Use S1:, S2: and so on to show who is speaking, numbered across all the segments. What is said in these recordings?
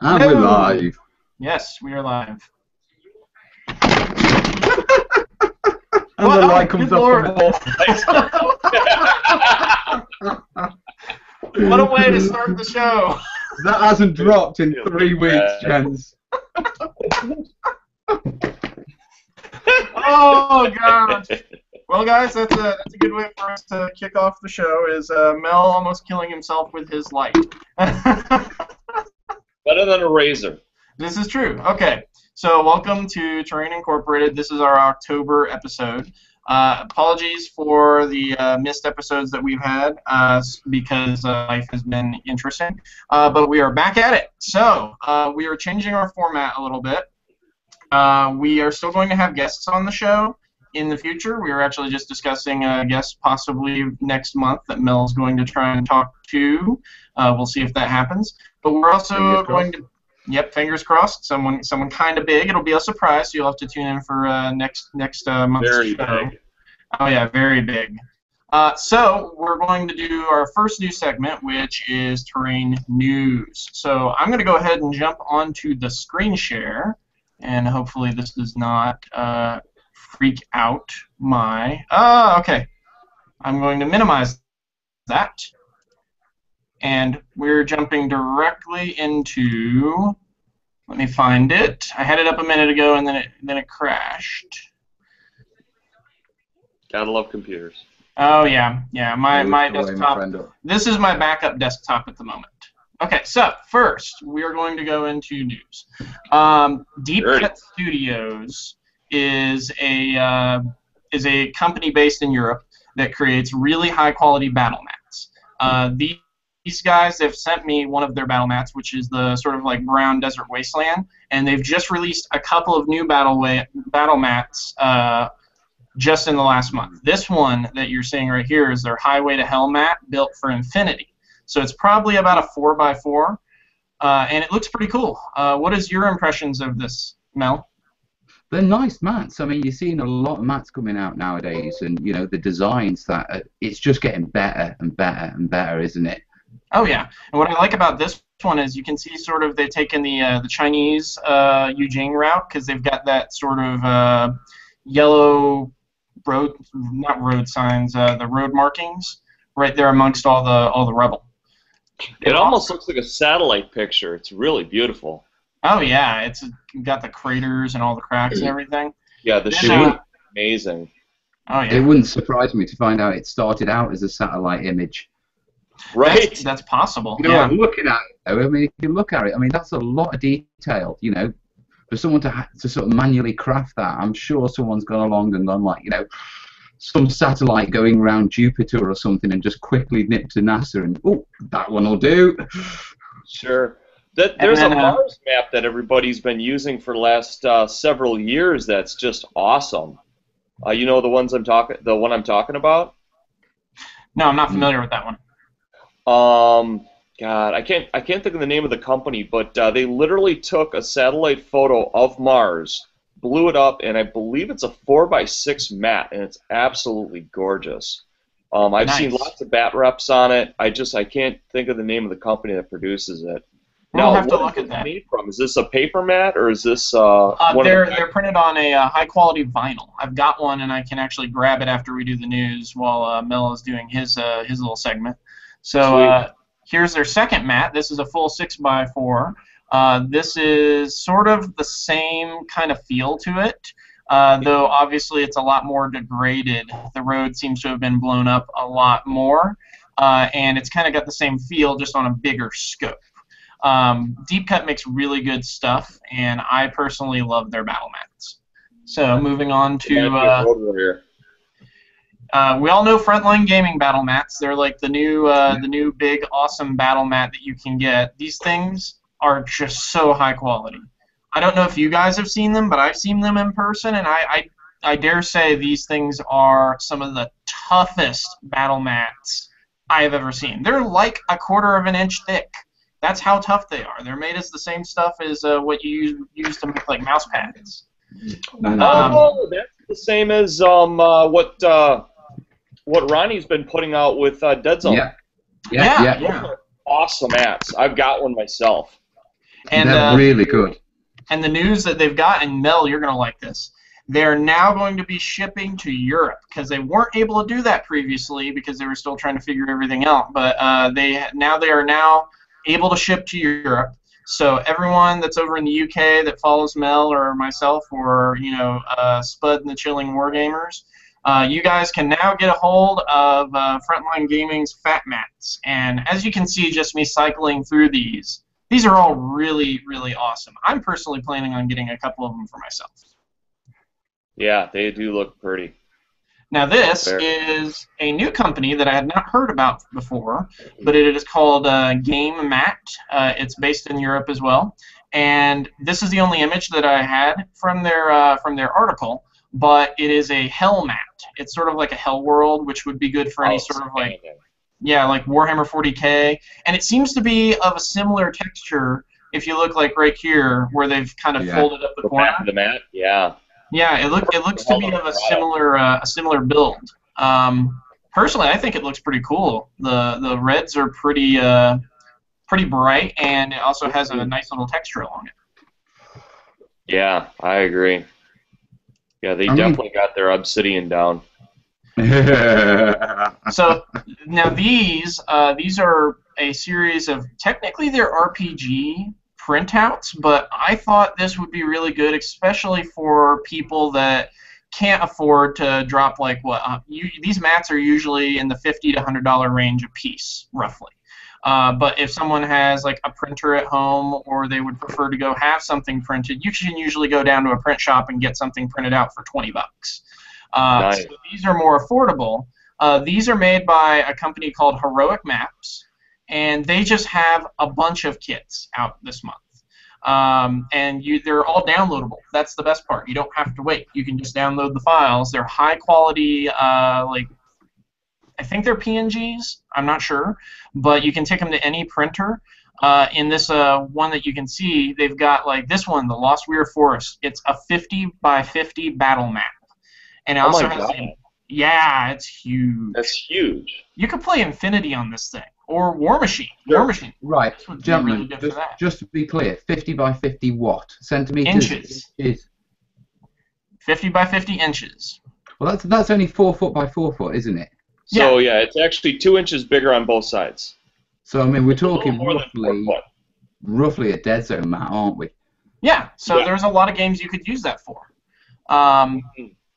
S1: And we're live.
S2: Yes, we are live.
S1: And the light comes up.
S2: What a way to start the show.
S1: That hasn't dropped in 3 weeks, gents.
S2: Oh, God. Well, guys, that's a good way for us to kick off the show, is Mel almost killing himself with his light.
S3: Better than a razor.
S2: This is true. Okay, so welcome to Terrain Incorporated. This is our October episode. Apologies for the missed episodes that we've had because life has been interesting, but we are back at it. So we are changing our format a little bit. We are still going to have guests on the show in the future. We are actually just discussing a guest possibly next month that Mel is going to try and talk to. We'll see if that happens. But we're also going to, fingers crossed. Someone kind of big. It'll be a surprise. So you'll have to tune in for next month's
S3: Very
S2: show.
S3: big.
S2: Oh yeah, very big. So we're going to do our first news segment, which is terrain news. So I'm going to go ahead and jump onto the screen share, and hopefully this does not freak out my... okay. I'm going to minimize that. And we're jumping directly into... Let me find it. I had it up a minute ago, and then it crashed.
S3: Gotta love computers.
S2: Oh, yeah. My desktop. This is my backup desktop at the moment. Okay, so first, we are going to go into news. Deep Cut Studios is a company based in Europe that creates really high-quality battle mats. These guys have sent me one of their battle mats, which is the sort of like brown desert wasteland, and they've just released a couple of new battle mats just in the last month. This one that you're seeing right here is their Highway to Hell mat built for Infinity. So it's probably about a 4x4, and it looks pretty cool. What is your impressions of this, Mel?
S1: They're nice mats. I mean, you're seeing a lot of mats coming out nowadays, and you know the designs that it's just getting better and better and better, isn't it?
S2: Oh yeah, and what I like about this one is you can see sort of they've taken the Chinese Yujing route, because they've got that sort of yellow not road signs, the road markings right there amongst all the rubble.
S3: It almost looks like a satellite picture. It's really beautiful.
S2: Oh yeah, it's got the craters and all the cracks and everything.
S3: Yeah, the shape, amazing.
S2: Oh yeah.
S1: It wouldn't surprise me to find out it started out as a satellite image.
S3: Right.
S2: That's possible.
S1: You know,
S2: yeah.
S1: Looking at it, though, I mean, if you look at it, I mean, that's a lot of detail. You know, for someone to sort of manually craft that, I'm sure someone's gone along and done, like, you know, some satellite going around Jupiter or something and just quickly nipped to NASA and, oh, that one will do.
S3: Sure. There's a Mars map that everybody's been using for the last several years that's just awesome. You know the one I'm talking about?
S2: No, I'm not familiar with that one.
S3: God, I can't think of the name of the company, but they literally took a satellite photo of Mars, blew it up, and I believe it's a 4x6 mat, and it's absolutely gorgeous. I've seen lots of bat reps on it. I can't think of the name of the company that produces it.
S2: We'll
S3: now,
S2: have to look at that.
S3: Made from? Is this a paper mat, or is this
S2: they're printed on a high quality vinyl. I've got one, and I can actually grab it after we do the news while Mel is doing his little segment. So here's their second mat. This is a full 6x4. This is sort of the same kind of feel to it, though obviously it's a lot more degraded. The road seems to have been blown up a lot more, and it's kind of got the same feel, just on a bigger scope. Deep Cut makes really good stuff, and I personally love their battle mats. So moving on to... we all know Frontline Gaming battle mats. They're like the new big awesome battle mat that you can get. These things are just so high quality. I don't know if you guys have seen them, but I've seen them in person, and I dare say these things are some of the toughest battle mats I have ever seen. They're like a 1/4 of an inch thick. That's how tough they are. They're made as the same stuff as what you use to make like mouse pads.
S3: That's the same as what Ronnie's been putting out with Dead Zone.
S1: Yeah.
S3: Awesome mats. I've got one myself.
S2: And
S1: they're really good.
S2: And the news that they've got, and Mel, you're going to like this. They're now going to be shipping to Europe because they weren't able to do that previously because they were still trying to figure everything out. But they are now able to ship to Europe. So everyone that's over in the UK that follows Mel or myself or Spud and the Chilling Wargamers, you guys can now get a hold of Frontline Gaming's F.A.T mats. And as you can see, just me cycling through these are all really, really awesome. I'm personally planning on getting a couple of them for myself.
S3: Yeah, they do look pretty.
S2: Now this is a new company that I had not heard about before, but it is called Game Mat. It's based in Europe as well, and this is the only image that I had from their article. But it is a hell mat. It's sort of like a hell world, which would be good for any sort of like Warhammer 40K, and it seems to be of a similar texture. If you look like right here, where they've kind of folded up the corner.
S3: Back of the mat, yeah.
S2: Yeah, it looks to be of a similar build. Personally, I think it looks pretty cool. The reds are pretty bright, and it also has a nice little texture along it.
S3: Yeah, I agree. Yeah, they definitely got their obsidian down.
S2: So now these are a series of, technically they're RPG printouts, but I thought this would be really good, especially for people that can't afford to drop like these mats are usually in the $50 to $100 range a piece, roughly. But if someone has like a printer at home, or they would prefer to go have something printed, you can usually go down to a print shop and get something printed out for $20.
S3: Nice.
S2: So these are more affordable. These are made by a company called Heroic Maps, and they just have a bunch of kits out this month. And they're all downloadable. That's the best part. You don't have to wait. You can just download the files. They're high quality, I think they're PNGs. I'm not sure, but you can take them to any printer. In this one that you can see, they've got like this one, the Lost Weir Forest. It's a 50 by 50 battle map, and it also has. Yeah, it's huge.
S3: That's huge.
S2: You could play Infinity on this thing, or War Machine. War Machine.
S1: Right, gentlemen.
S2: Really
S1: just to be clear, 50 by 50 what? Centimeters?
S2: Inches. 50 by 50 inches.
S1: Well, that's only 4 foot by 4 foot, isn't it?
S3: So yeah, it's actually 2 inches bigger on both sides.
S1: So I mean, we're talking roughly a dead zone mat, aren't we?
S2: Yeah. So there's a lot of games you could use that for.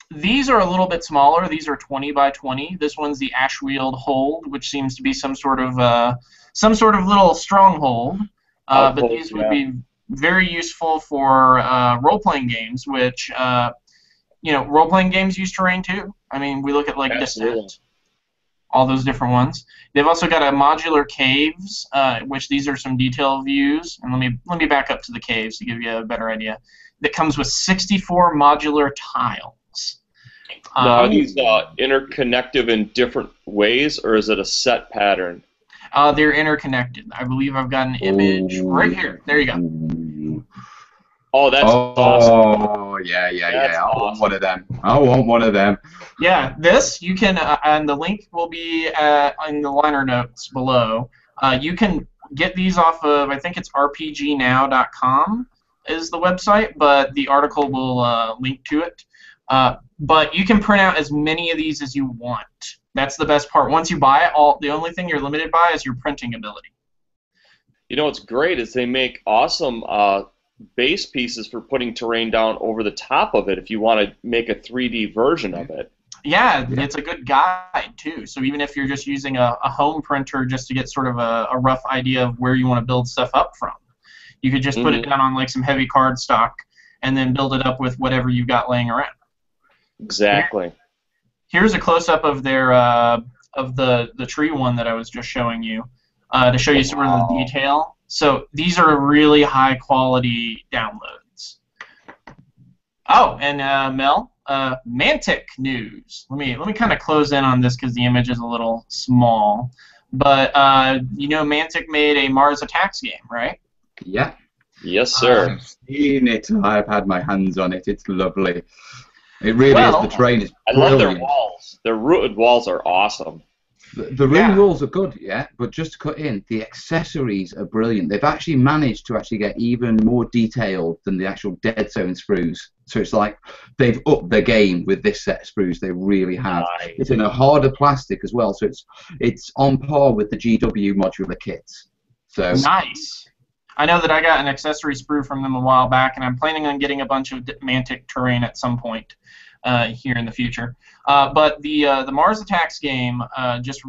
S2: These are a little bit smaller. These are 20 by 20. This one's the Ashweald Hold, which seems to be some sort of little stronghold. But these would be very useful for role-playing games, which role-playing games use terrain too. I mean, we look at like Descent, all those different ones. They've also got a modular caves, which these are some detail views. And let me back up to the caves to give you a better idea. That comes with 64 modular tiles.
S3: Now, are these interconnected in different ways, or is it a set pattern?
S2: They're interconnected. I believe I've got an image right here. There you go.
S3: Oh, that's awesome.
S1: Oh, yeah. I want one of them. I want one of them.
S2: Yeah, this, you can, and the link will be in the liner notes below. You can get these off of, I think it's rpgnow.com is the website, but the article will link to it. But you can print out as many of these as you want. That's the best part. Once you buy it, the only thing you're limited by is your printing ability.
S3: You know what's great is they make awesome base pieces for putting terrain down over the top of it if you want to make a 3D version of it.
S2: Yeah, it's a good guide too. So even if you're just using a home printer just to get sort of a rough idea of where you want to build stuff up from, you could just put it down on like some heavy cardstock and then build it up with whatever you've got laying around.
S3: Exactly.
S2: Here's a close-up of their of the tree one that I was just showing you to show you sort of the detail. So these are really high-quality downloads. Oh, and Mel, Mantic news. Let me kind of close in on this because the image is a little small. But Mantic made a Mars Attacks game, right?
S1: Yeah.
S3: Yes, sir.
S1: I've seen it. I've had my hands on it. It's lovely. It really is. The terrain is brilliant.
S3: I love their walls. Their rooted walls are awesome.
S1: The room rules are good, yeah, but just to cut in, the accessories are brilliant. They've actually managed to actually get even more detailed than the actual Dead Zone sprues. So it's like they've upped their game with this set of sprues. They really have.
S3: Nice.
S1: It's in a harder plastic as well, so it's on par with the GW modular kits. So
S2: nice. I know that I got an accessory sprue from them a while back, and I'm planning on getting a bunch of Mantic terrain at some point here in the future. But the Mars Attacks game just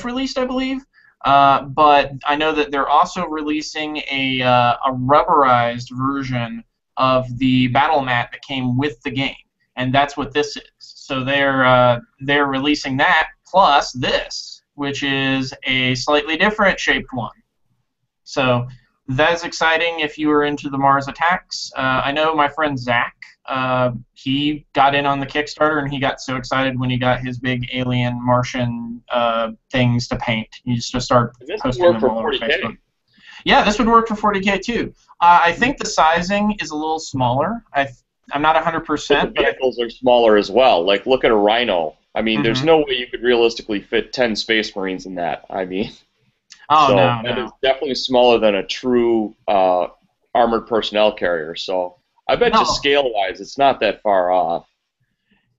S2: released, I believe. But I know that they're also releasing a rubberized version of the battle mat that came with the game, and that's what this is. So they're releasing that plus this, which is a slightly different shaped one. So that is exciting if you are into the Mars Attacks. I know my friend Zach, he got in on the Kickstarter, and he got so excited when he got his big alien Martian things to paint. He just started posting them all over Facebook. Yeah, this would work for 40K too. I think the sizing is a little smaller. I'm not 100%.
S3: The vehicles are smaller as well. Like, look at a Rhino. I mean, there's no way you could realistically fit 10 Space Marines in that. I mean, that is definitely smaller than a true armored personnel carrier. So I bet you scale-wise, it's not that far off.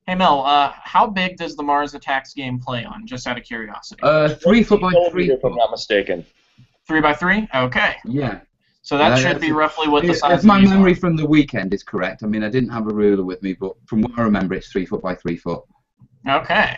S2: Hey Mel, how big does the Mars Attacks game play on? Just out of curiosity.
S1: 3 foot by 3.
S3: If I'm not mistaken.
S2: 3 by 3? Okay.
S1: Yeah.
S2: So that should be roughly what the size.
S1: If my memory from the weekend is correct, I mean, I didn't have a ruler with me, but from what I remember, it's 3 foot by 3 foot.
S2: Okay.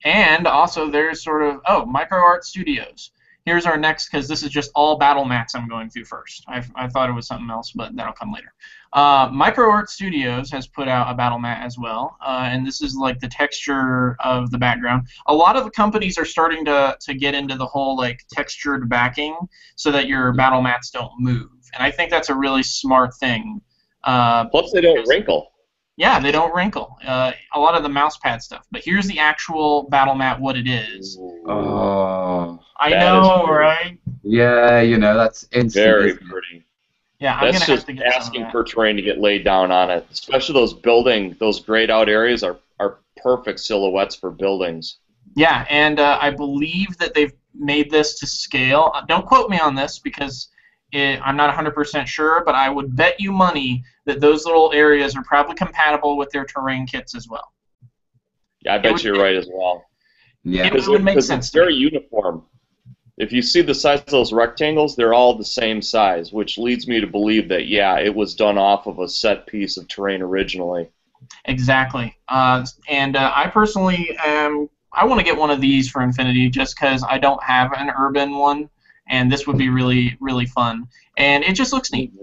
S2: And also, there's sort of Microart Studios. Here's our next, because this is just all battle mats I'm going through first. I thought it was something else, but that'll come later. Microart Studios has put out a battle mat as well, and this is like the texture of the background. A lot of the companies are starting to get into the whole like textured backing so that your battle mats don't move, and I think that's a really smart thing.
S3: Plus, they don't wrinkle.
S2: Yeah, they don't wrinkle. A lot of the mouse pad stuff. But here's the actual battle mat, what it is.
S1: Oh,
S2: I know, right?
S1: Yeah, you know, that's instant.
S3: Very pretty.
S2: Yeah, I'm
S3: that's
S2: gonna
S3: just
S2: have to get
S3: asking for terrain to get laid down on it. Especially those grayed out areas are perfect silhouettes for buildings.
S2: Yeah, and I believe that they've made this to scale. Don't quote me on this because I'm not 100% sure, but I would bet you money that those little areas are probably compatible with their terrain kits as well.
S3: Yeah, I bet you're right as well.
S1: Yeah,
S2: it would make sense.
S3: It's very uniform. If you see the size of those rectangles, they're all the same size, which leads me to believe that, yeah, it was done off of a set piece of terrain originally.
S2: Exactly. And I personally I want to get one of these for Infinity just because I don't have an urban one. And this would be really, really fun. And it just looks neat.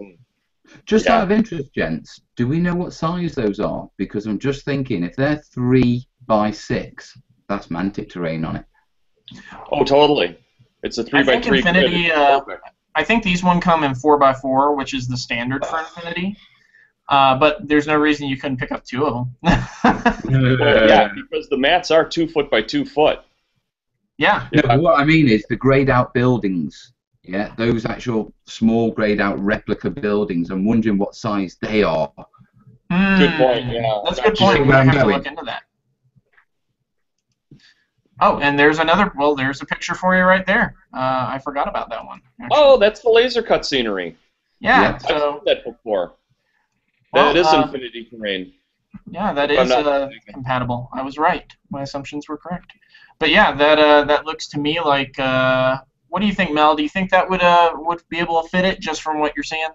S1: Just out of interest, gents, do we know what size those are? Because I'm just thinking, if they're 3 by 6, that's Mantic terrain on it.
S3: Oh, totally. It's a 3 by 3
S2: Infinity, I think these one come in 4 by 4, which is the standard for Infinity. But there's no reason you couldn't pick up 2 of them.
S3: Well, yeah, because the mats are 2 foot by 2 foot.
S2: Yeah.
S1: No, but what I mean is the grayed out buildings, yeah, those actual small grayed out replica buildings, I'm wondering what size they are.
S3: Good point, yeah.
S2: That's a good point. We're going to have to look into that. Oh, and there's there's a picture for you right there. I forgot about that one. Actually.
S3: Oh, that's the laser cut scenery.
S2: Yeah,
S3: I've seen that before. That is Infinity terrain.
S2: Yeah, that is compatible. I was right. My assumptions were correct. But yeah, that looks to me like. What do you think, Mel? Do you think that would be able to fit it just from what you're seeing?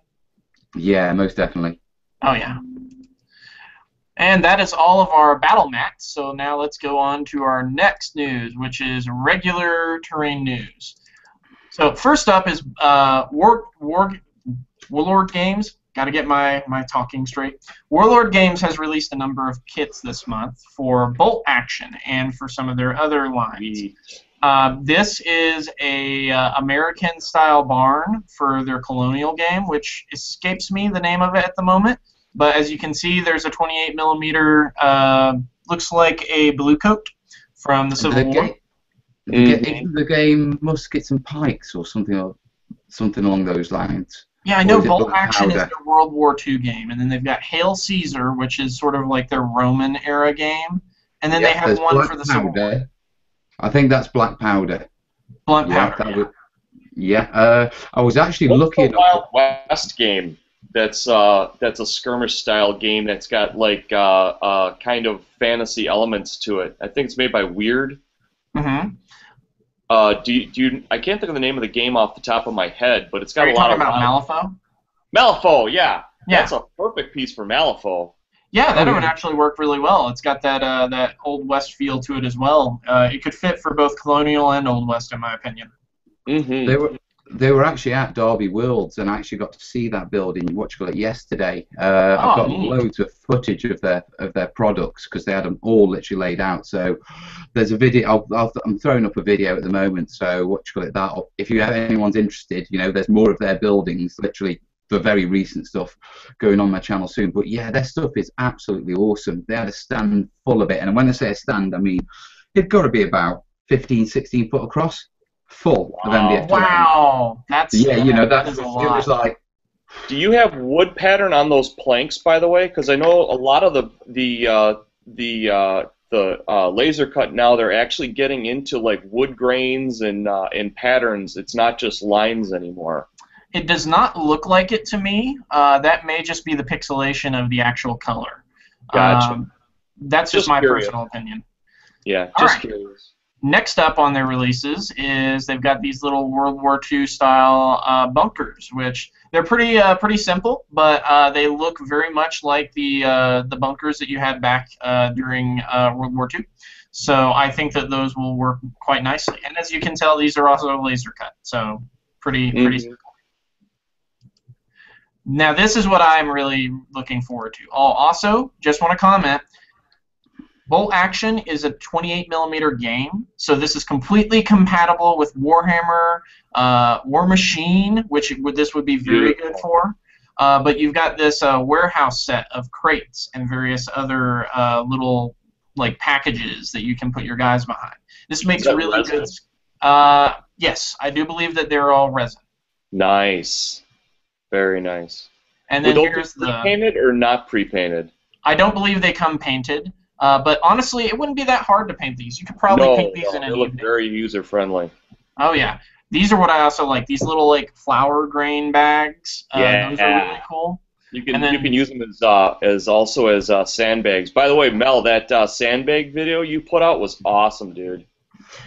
S1: Yeah, most definitely.
S2: Oh yeah. And that is all of our battle mats. So now let's go on to our next news, which is regular terrain news. So first up is Warlord Games. Got to get my talking straight. Warlord Games has released a number of kits this month for bolt action and for some of their other lines. This is a American-style barn for their colonial game, which escapes me the name of it at the moment. But as you can see, there's a 28 millimeter, looks like a blue coat from the Civil War.
S1: The game Muskets and Pikes or something along those lines.
S2: Yeah, I know Bolt Action is their World War II game, and then they've got Hail Caesar, which is sort of like their Roman era game, and then they have one for the Civil War.
S1: I think that's black powder.
S2: Blunt
S1: Yeah,
S2: powder.
S1: that would, yeah. I was actually
S3: What's
S1: looking.
S3: the Wild West game? That's a skirmish style game that's got like kind of fantasy elements to it. I think it's made by Weird.
S2: Mm-hmm.
S3: Do you? I can't think of the name of the game off the top of my head, but it's got
S2: Are you
S3: a lot
S2: talking
S3: of
S2: about Malifaux?
S3: Malifaux, yeah.
S2: Yeah.
S3: That's a perfect piece for Malifaux.
S2: Yeah, that
S1: Oh,
S2: would
S1: yeah.
S2: actually work really well. It's got that that Old West feel to it as well. It could fit for both Colonial and Old West, in my opinion.
S3: Mm-hmm.
S1: They were actually at Derby Worlds, and I actually got to see that building. Yesterday. I've got
S2: neat.
S1: loads of footage of their products because they had them all literally laid out. So there's a video. I'm throwing up a video at the moment. So if anyone's interested, there's more of their buildings, literally the very recent stuff, going on my channel soon. But yeah, their stuff is absolutely awesome. They had a stand full of it, and when I say a stand, I mean it's got to be about 15, 16 foot across. Full of MDF terrain.
S2: Wow, that's
S1: Yeah,
S2: that is a
S1: it
S2: lot.
S1: was like,
S3: Do you have wood pattern on those planks, by the way? Because I know a lot of the laser cut now, they're actually getting into like wood grains and patterns. It's not just lines anymore.
S2: It does not look like it to me. That may just be the pixelation of the actual color.
S3: Gotcha.
S2: That's just my
S3: curious.
S2: personal opinion.
S3: Yeah,
S2: All
S3: just
S2: right.
S3: curious.
S2: Next up on their releases is they've got these little World War II style bunkers, which they're pretty simple, but they look very much like the bunkers that you had back during World War II. So I think that those will work quite nicely. And as you can tell, these are also laser cut, so pretty simple. Now this is what I'm really looking forward to. Also, just want to comment. Bolt Action is a 28mm game, so this is completely compatible with Warhammer, War Machine, which this would be very good for. But you've got this warehouse set of crates and various other little packages that you can put your guys behind. This makes really good. Yes, I do believe that they're all resin.
S3: Nice, very nice.
S2: And then here's the
S3: pre-painted or not pre-painted.
S2: I don't believe they come painted. But honestly, it wouldn't be that hard to paint these. You could probably paint these in an evening.
S3: They look very user-friendly.
S2: Oh, yeah. These are what I also like. These little, flour grain bags.
S3: Yeah.
S2: Those are really cool.
S3: You can use them as sandbags. By the way, Mel, that sandbag video you put out was awesome, dude.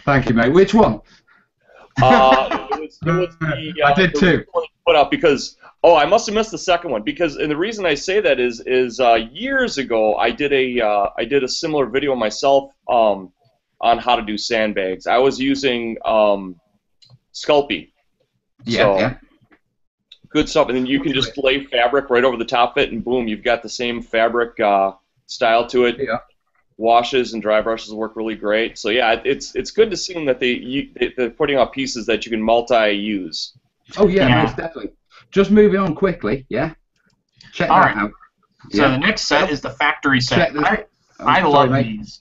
S1: Thank you, mate. Which one?
S3: It was the,
S1: I did too.
S3: Put out because I must have missed the second one and the reason I say that is years ago I did a similar video myself on how to do sandbags. I was using Sculpey.
S1: Yeah.
S3: Good stuff, and then you can just lay fabric right over the top of it, and boom, you've got the same fabric style to it.
S1: Yeah.
S3: Washes and dry brushes work really great. So yeah, it's good to see them that they're putting out pieces that you can multi-use.
S1: Oh yeah, most definitely. Just moving on quickly, yeah. Check that out.
S2: So the next set is the factory set. I love these.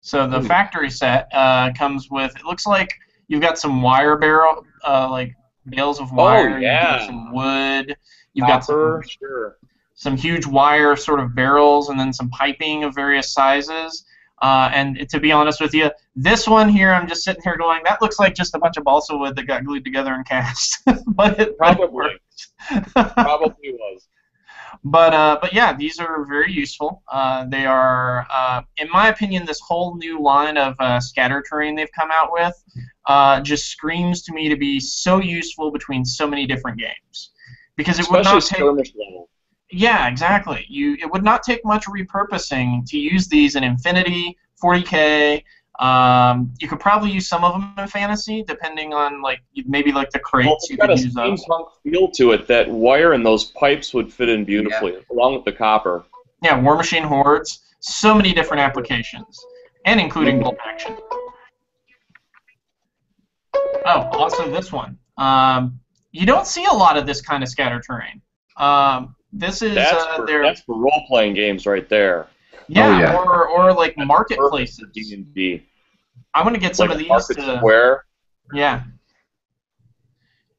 S2: So the factory set comes with, it looks like you've got some wire barrel, bales of wire.
S3: Oh yeah.
S2: You've got some wood. You've
S3: Copper,
S2: got some huge wire sort of barrels, and then some piping of various sizes. And to be honest with you, this one here, I'm just sitting here going, that looks like just a bunch of balsa wood that got glued together and cast. But it
S3: probably was.
S2: But yeah, these are very useful. They are, in my opinion, this whole new line of scatter terrain they've come out with just screams to me to be so useful between so many different games. Because it would not take. Level. Yeah, exactly. It would not take much repurposing to use these in Infinity, 40K. You could probably use some of them in Fantasy, depending on maybe the crates. You could use those.
S3: It's got a steampunk feel to it. That wire and those pipes would fit in beautifully, along with the copper.
S2: Yeah, War Machine Hordes. So many different applications, and including Bolt Action. Oh, also this one. You don't see a lot of this kind of scatter terrain. This is
S3: that's for role-playing games right there.
S2: Yeah, or marketplaces.
S3: D&D.
S2: I'm gonna get some of these to.
S3: Square.
S2: Yeah.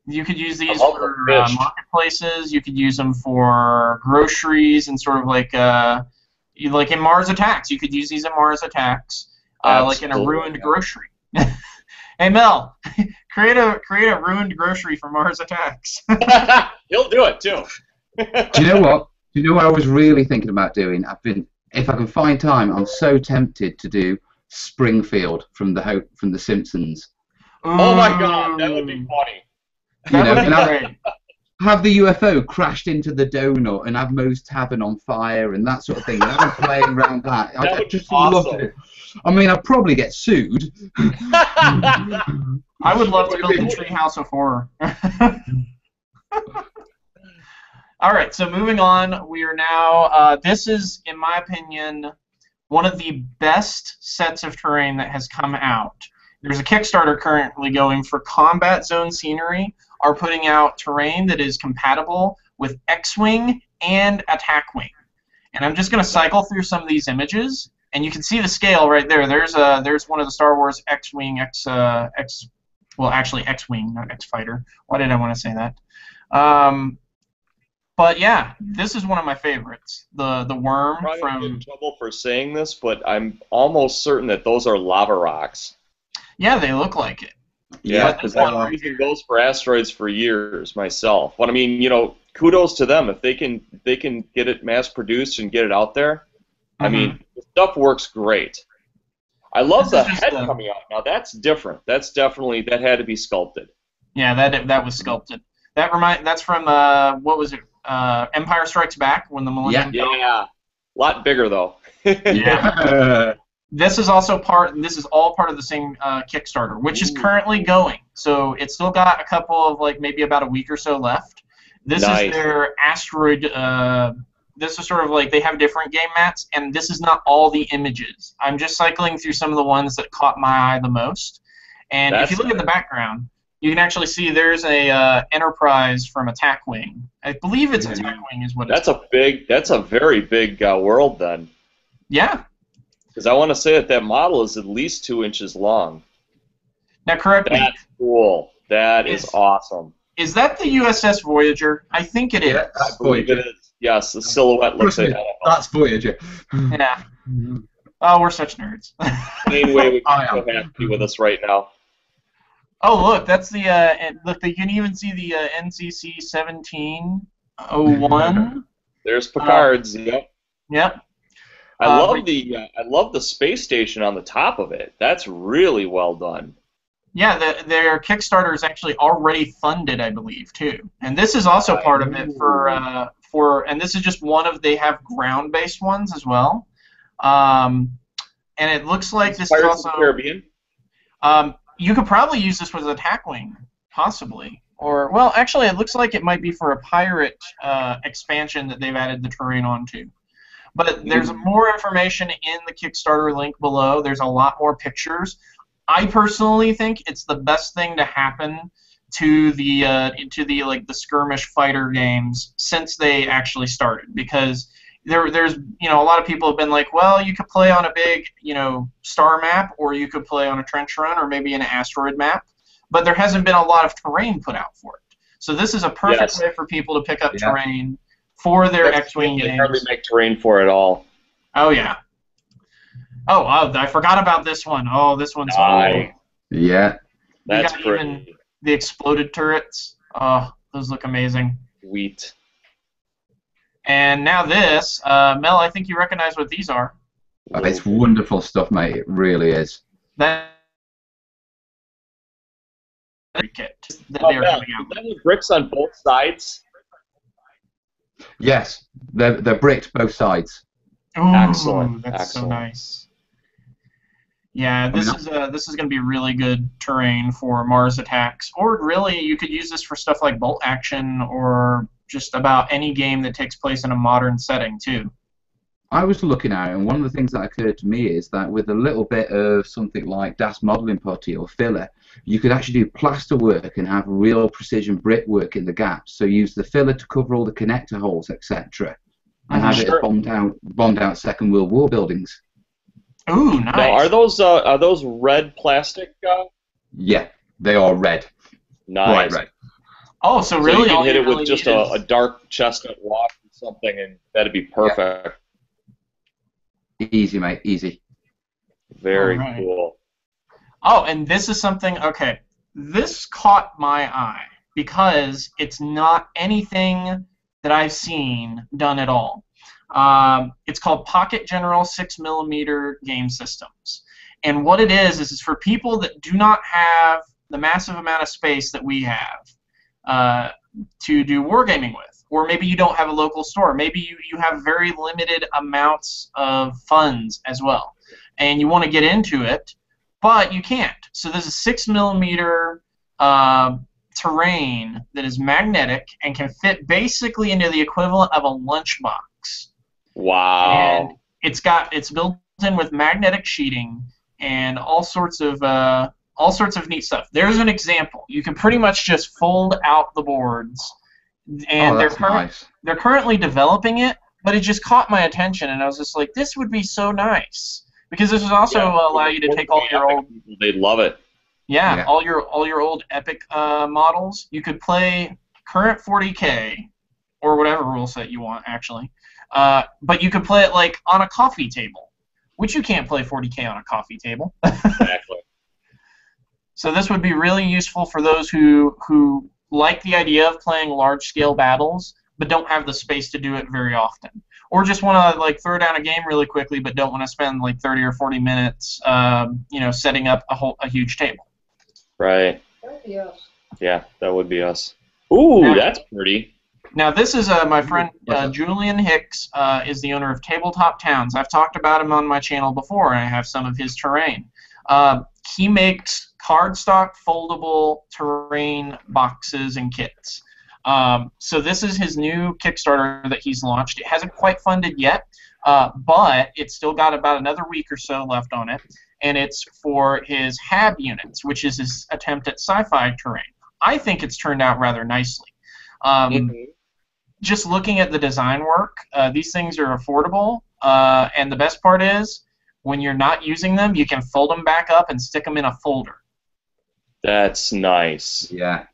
S2: You could use these for marketplaces. You could use them for groceries and sort of Like in Mars Attacks, you could use these in Mars Attacks, like in a ruined grocery. Hey Mel, create a ruined grocery for Mars Attacks.
S3: He'll do it too.
S1: Do you know what? Do you know what I was really thinking about doing? If I can find time, I'm so tempted to do Springfield from the Simpsons.
S3: Oh my God, that would be funny.
S1: Have the UFO crashed into the donut and have Moe's Tavern on fire and that sort of thing. And have them playing around that.
S3: That would
S1: just
S3: be awesome.
S1: love it. I mean, I'd probably get sued.
S2: I would love to build a Treehouse of Horror. All right, so moving on, we are now. This is, in my opinion, one of the best sets of terrain that has come out. There's a Kickstarter currently going for Combat Zone Scenery, are putting out terrain that is compatible with X-Wing and Attack Wing. And I'm just going to cycle through some of these images, and you can see the scale right there. There's one of the Star Wars X-Wing, well, actually X-Wing, not X-Fighter. Why did I want to say that? But yeah, this is one of my favorites. The worm
S3: I'm
S2: from.
S3: get in trouble for saying this, but I'm almost certain that those are lava rocks.
S2: Yeah, they look like it.
S3: Yeah, because I've been using those for asteroids for years myself. But I mean, you know, kudos to them if they can get it mass produced and get it out there. I mean, the stuff works great. I love the head coming out. Now that's different. That's definitely that had to be sculpted.
S2: Yeah, that was sculpted. That's from what was it? Empire Strikes Back when the Millennium.
S3: Yeah. A lot bigger though.
S2: Yeah. This is also This is all part of the same Kickstarter, which is currently going. So it's still got a couple of maybe about a week or so left. This is their asteroid. This is sort of they have different game mats, and this is not all the images. I'm just cycling through some of the ones that caught my eye the most. And if you look at the background, you can actually see there's a Enterprise from Attack Wing. I believe it's Attack Wing is what it's called.
S3: That's a very big world then.
S2: Yeah.
S3: Because I want to say that model is at least 2 inches long.
S2: Now, correct me.
S3: That's cool. That is awesome.
S2: Is that the USS Voyager? I think it is.
S1: Yeah, that's Voyager.
S3: It is. Yes, the silhouette looks like that.
S1: That's Voyager.
S2: Yeah. Oh, we're such nerds.
S3: Same way we can so happy with us right now.
S2: Oh, look, that's the look. You can even see the NCC 1701.
S3: There's Picard's.
S2: Yep.
S3: I love the space station on the top of it. That's really well done.
S2: Yeah, their Kickstarter is actually already funded, I believe, too. And this is also part of it and this is just one of they have ground-based ones as well. And it looks like this is also
S3: Pirates of the Caribbean.
S2: You could probably use this with Attack Wing, possibly. Or well, actually, it looks like it might be for a pirate expansion that they've added the terrain onto. But there's more information in the Kickstarter link below. There's a lot more pictures. I personally think it's the best thing to happen to the the skirmish fighter games since they actually started, because there's a lot of people have been like, well, you could play on a big star map, or you could play on a trench run, or maybe an asteroid map, but there hasn't been a lot of terrain put out for it. So this is a perfect way for people to pick up terrain for their X-Wing games.
S3: They hardly make terrain for it all.
S2: Oh yeah. Oh, I forgot about this one. Oh, this one's
S1: yeah.
S3: That's pretty.
S2: Even the exploded turrets. Oh, those look amazing.
S3: Sweet.
S2: And now this, Mel, I think you recognize what these are.
S1: Oh, it's wonderful stuff, mate. It really is.
S2: That kit that they are coming out.
S3: Is that with bricks on both sides?
S1: Yes, they're bricked both sides.
S2: Ooh,
S3: excellent.
S2: That's so nice. Yeah, this is going to be really good terrain for Mars Attacks, or really you could use this for stuff like Bolt Action or just about any game that takes place in a modern setting too.
S1: I was looking at it, and one of the things that occurred to me is that with a little bit of something like Das modeling putty or filler, you could actually do plaster work and have real precision brickwork in the gaps. So use the filler to cover all the connector holes, etc., and have it as bombed out Second World War buildings.
S2: Ooh, nice.
S3: Now, are those red plastic?
S1: Yeah, they are red.
S3: Nice.
S1: Bright red.
S2: Oh, so really,
S3: you can hit it with just a dark chestnut wash or something, and that'd be perfect.
S1: Easy, mate. Easy.
S3: Very
S2: All right.
S3: cool.
S2: Oh, and this is something, okay, this caught my eye because it's not anything that I've seen done at all. It's called Pocket General 6mm game systems. And what it is it's for people that do not have the massive amount of space that we have to do wargaming with. Or maybe you don't have a local store. Maybe you have very limited amounts of funds as well. And you want to get into it, but you can't. So there's a 6mm terrain that is magnetic and can fit basically into the equivalent of a lunchbox.
S3: Wow.
S2: And it's built in with magnetic sheeting and all sorts of neat stuff. There's an example. You can pretty much just fold out the boards, and they're currently developing it. But it just caught my attention, and I was just like, this would be so nice because this would also allow you to take all your old.
S3: They'd love it.
S2: Yeah, all your old Epic models. You could play current 40K or whatever rule set you want, actually. But you could play it like on a coffee table, which you can't play 40K on a coffee table.
S3: Exactly.
S2: So this would be really useful for those who like the idea of playing large-scale battles, but don't have the space to do it very often, or just want to like throw down a game really quickly, but don't want to spend like 30 or 40 minutes, setting up a huge table.
S3: Right.
S4: That'd be us.
S3: Yeah, that would be us. Ooh, that's pretty.
S2: Now this is my friend Julian Hicks is the owner of Tabletop Towns. I've talked about him on my channel before, and I have some of his terrain. He makes cardstock foldable terrain boxes and kits. So this is his new Kickstarter that he's launched. It hasn't quite funded yet, but it's still got about another week or so left on it, and it's for his HAB units, which is his attempt at sci-fi terrain. I think it's turned out rather nicely. Just looking at the design work, these things are affordable, and the best part is, when you're not using them, you can fold them back up and stick them in a folder.
S3: That's nice.
S1: Yeah.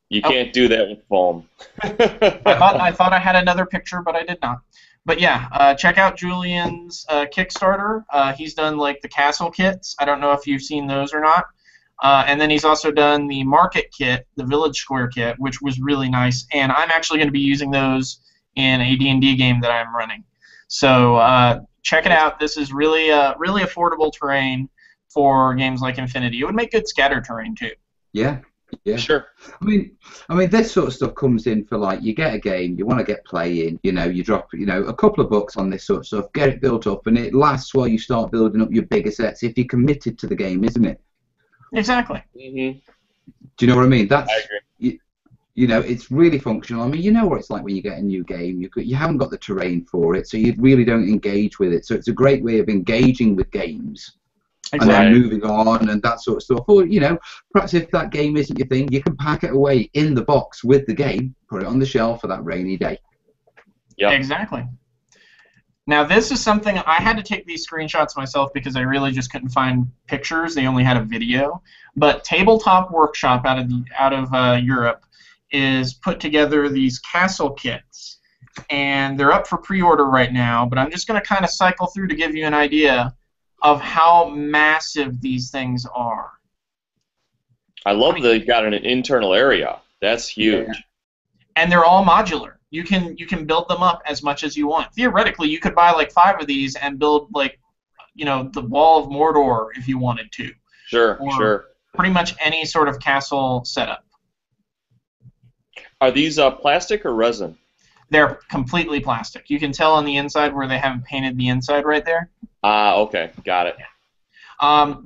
S3: You can't do that with foam.
S2: I thought I had another picture, but I did not. But yeah, check out Julian's Kickstarter. He's done like the castle kits. I don't know if you've seen those or not. And then he's also done the market kit, the village square kit, which was really nice. And I'm actually going to be using those in a D&D game that I'm running. So check it out. This is really really affordable terrain for games like Infinity. It would make good scatter terrain too.
S1: Yeah. Yeah.
S3: Sure.
S1: I mean, this sort of stuff comes in for like you get a game, you want to get playing, you drop, a couple of bucks on this sort of stuff, get it built up, and it lasts while you start building up your bigger sets if you're committed to the game, isn't it?
S2: Exactly.
S3: Mm-hmm.
S1: Do you know what I mean?
S3: I agree.
S1: It's really functional. I mean, you know what it's like when you get a new game. You haven't got the terrain for it, so you really don't engage with it. So it's a great way of engaging with games. Exactly. And then moving on and that sort of stuff. Or, perhaps if that game isn't your thing, you can pack it away in the box with the game, put it on the shelf for that rainy day.
S3: Yeah.
S2: Exactly. Now, this is something I had to take these screenshots myself because I really just couldn't find pictures. They only had a video. But Tabletop Workshop out of Europe is put together these castle kits, and they're up for pre-order right now. But I'm just going to kind of cycle through to give you an idea of how massive these things are.
S3: I love that they've got an internal area. That's huge.
S1: Yeah.
S2: And they're all modular. You can build them up as much as you want. Theoretically, you could buy like 5 of these and build like, the Wall of Mordor if you wanted to.
S3: Sure, sure.
S2: Pretty much any sort of castle setup.
S3: Are these plastic or resin?
S2: They're completely plastic. You can tell on the inside where they haven't painted the inside right there.
S3: Okay, got it.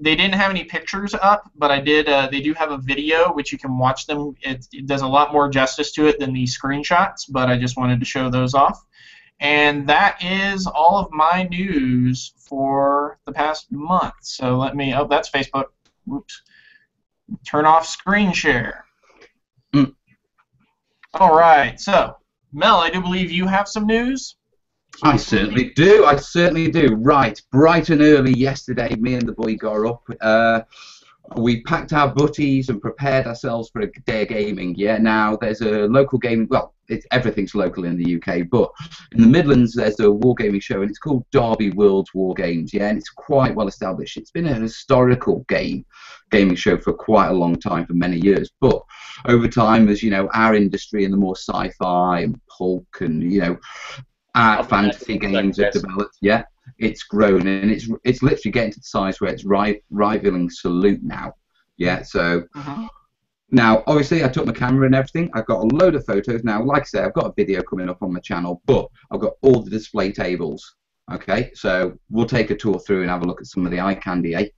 S2: They didn't have any pictures up, but I did. They do have a video, which you can watch them. It does a lot more justice to it than the screenshots, but I just wanted to show those off. And that is all of my news for the past month. So let me. Oh, that's Facebook. Oops. Turn off screen share. All right. So, Mel, I do believe you have some news.
S1: I certainly do. Right, bright and early yesterday, me and the boy got up. We packed our butties and prepared ourselves for a day of gaming. Yeah, now there's a local gaming, well, everything's local in the UK, but in the Midlands there's a wargaming show, and it's called Derby World War Games, yeah, and it's quite well established. It's been a historical gaming show for quite a long time, for many years, but over time, as you know, our industry and the more sci-fi and pulp and, you know, art fantasy games have developed, yeah, it's grown, and it's literally getting to the size where it's rivaling Salute now, yeah, so... Now, obviously, I took my camera and everything. I've got a load of photos. Now, like I say, I've got a video coming up on my channel, but I've got all the display tables. Okay, so we'll take a tour through and have a look at some of the eye candy, eh?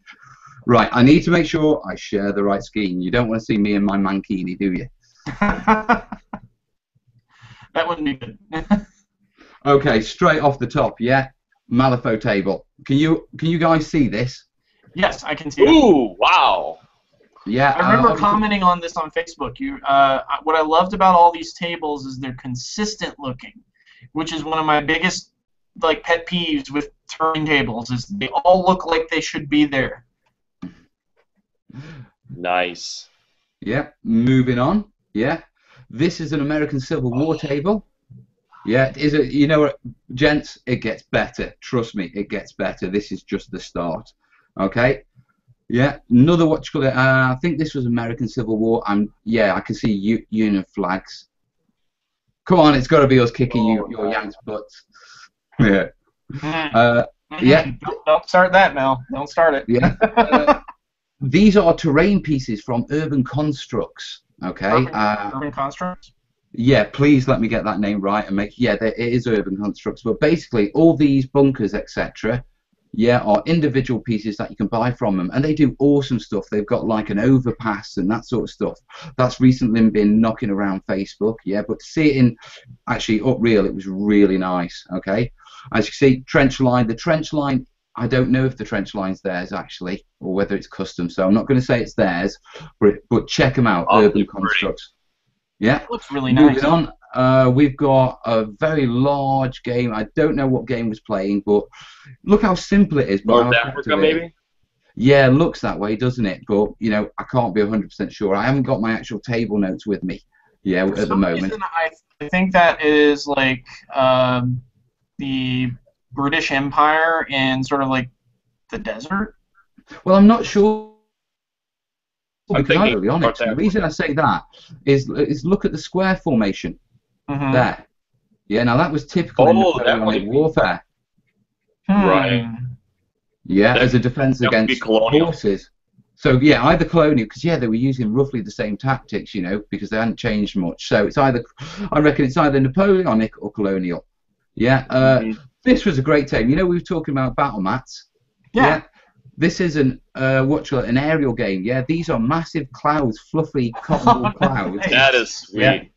S1: Right, I need to make sure I share the right screen. You don't want to see me and my mankini, do you?
S2: That wouldn't be good.
S1: Okay, straight off the top, yeah? Malifaux table. Can you guys see this?
S2: Yes, I can see it.
S3: Ooh, wow.
S1: Yeah,
S2: I remember commenting on this on Facebook. What I loved about all these tables is they're consistent looking, which is one of my biggest pet peeves with terrain tables. Is they all look like they should be there.
S3: Nice.
S1: Yeah, moving on. Yeah, this is an American Civil War table. Yeah, you know what, gents? It gets better. Trust me, it gets better. This is just the start. Okay. Yeah, another I think this was American Civil War, and yeah, I can see Union flags. Come on, it's got to be us kicking your Yanks' butts. Yeah. Yeah.
S2: Don't start that, Mel. Don't start it.
S1: Yeah. These are terrain pieces from Urban Constructs. Okay.
S2: Urban Constructs.
S1: Yeah, please let me get that name right and make. Yeah, it is Urban Constructs, but basically all these bunkers, etc. Yeah, are individual pieces that you can buy from them, and they do awesome stuff. They've got like an overpass and that sort of stuff. That's recently been knocking around Facebook, yeah, but to see it in actually up real, it was really nice, okay? As you see, trench line, the trench line, I don't know if the trench line's theirs actually, or whether it's custom, so I'm not going to say it's theirs, but check them out, Urban Constructs. Yeah,
S2: it looks really nice.
S1: Moving on, we've got a very large game. I don't know what game was playing, but look how simple it is.
S3: North Africa, maybe?
S1: Yeah, looks that way, doesn't it? But, you know, I can't be 100% sure. I haven't got my actual table notes with me, yeah, at the moment.
S2: I think that is like the British Empire in sort of like the desert.
S1: Well, I'm not sure.
S3: I'm
S1: because I'm really honest. The reason I say that is look at the square formation there. Yeah, now that was typical in Napoleonic warfare.
S3: Right.
S1: Yeah, as a defense against horses. So yeah, either colonial, because yeah, they were using roughly the same tactics, you know, because they hadn't changed much. So it's either, I reckon it's either Napoleonic or colonial. Yeah. This was a great time. You know, we were talking about battle mats.
S2: Yeah.
S1: This is an aerial game. Yeah, these are massive clouds, fluffy cotton wool clouds.
S3: That is sweet.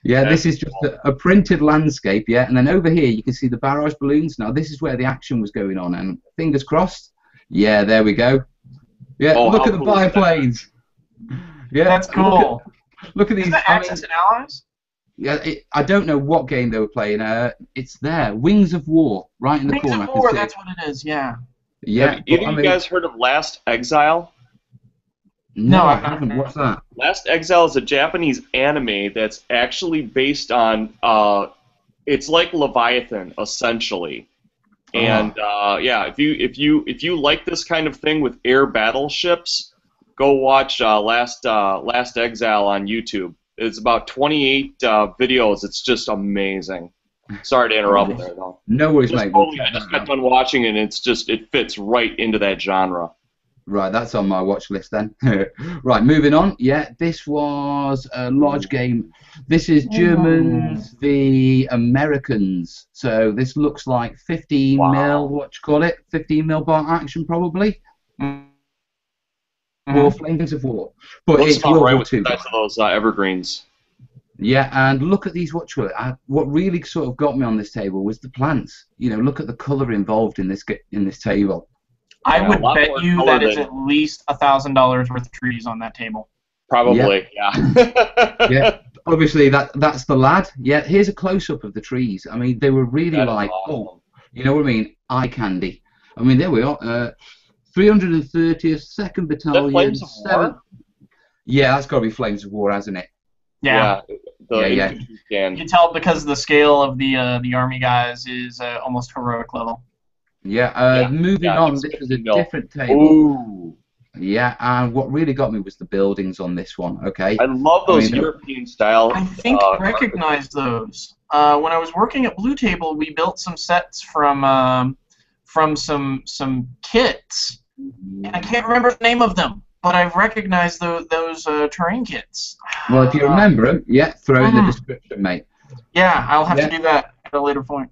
S1: Yeah, this is just a printed landscape. Yeah, and then over here you can see the barrage balloons. Now this is where the action was going on, and fingers crossed. Yeah, there we go. Yeah, look at the biplanes. Yeah,
S2: that's cool.
S1: Look at these.
S2: Is that Axis and Allies?
S1: Yeah, I don't know what game they were playing. It's there, Wings of War, right in the corner.
S2: Wings of War, that's what it is. Yeah.
S1: Yeah.
S3: Have either of you guys heard of Last Exile?
S1: No, I haven't. What's that?
S3: Last Exile is a Japanese anime that's actually based on. It's like Leviathan, essentially. And yeah, if you like this kind of thing with air battleships, go watch Last Exile on YouTube. It's about 28 videos. It's just amazing. Sorry to interrupt there, though.
S1: No worries, mate.
S3: I just kept on watching, and it fits right into that genre.
S1: Right, that's on my watch list then. Right, moving on. Yeah, this was a large game. This is Germans v Americans. So this looks like 15 mil, what you call it? 15 mil bar action, probably. Or Flames of War. But it's World War II.
S3: That's those evergreens.
S1: Yeah, and look at these. What really sort of got me on this table was the plants. You know, look at the colour involved in this table.
S2: I would bet you that it's at least $1,000 worth of trees on that table.
S3: Probably, yeah.
S1: Yeah, obviously that's the lad. Yeah, here's a close-up of the trees. I mean, they were really like, awesome. You know what I mean? Eye candy. I mean, there we are. 330th, 2nd Battalion.
S3: Flames of War?
S1: Yeah, that's got to be Flames of War, hasn't it?
S2: Yeah.
S3: infantry
S2: You
S3: stand.
S2: can tell because the scale of the army guys is almost heroic level.
S1: Yeah, moving on, this was a different table.
S3: Ooh.
S1: Yeah, and what really got me was the buildings on this one, okay?
S3: I love those European style.
S2: I think I recognized those. When I was working at Blue Table, we built some sets from some kits, and I can't remember the name of them, but I've recognized those terrain kits.
S1: Well, if you remember them, yeah, throw in the description, mate.
S2: Yeah, I'll have to do that at a later point.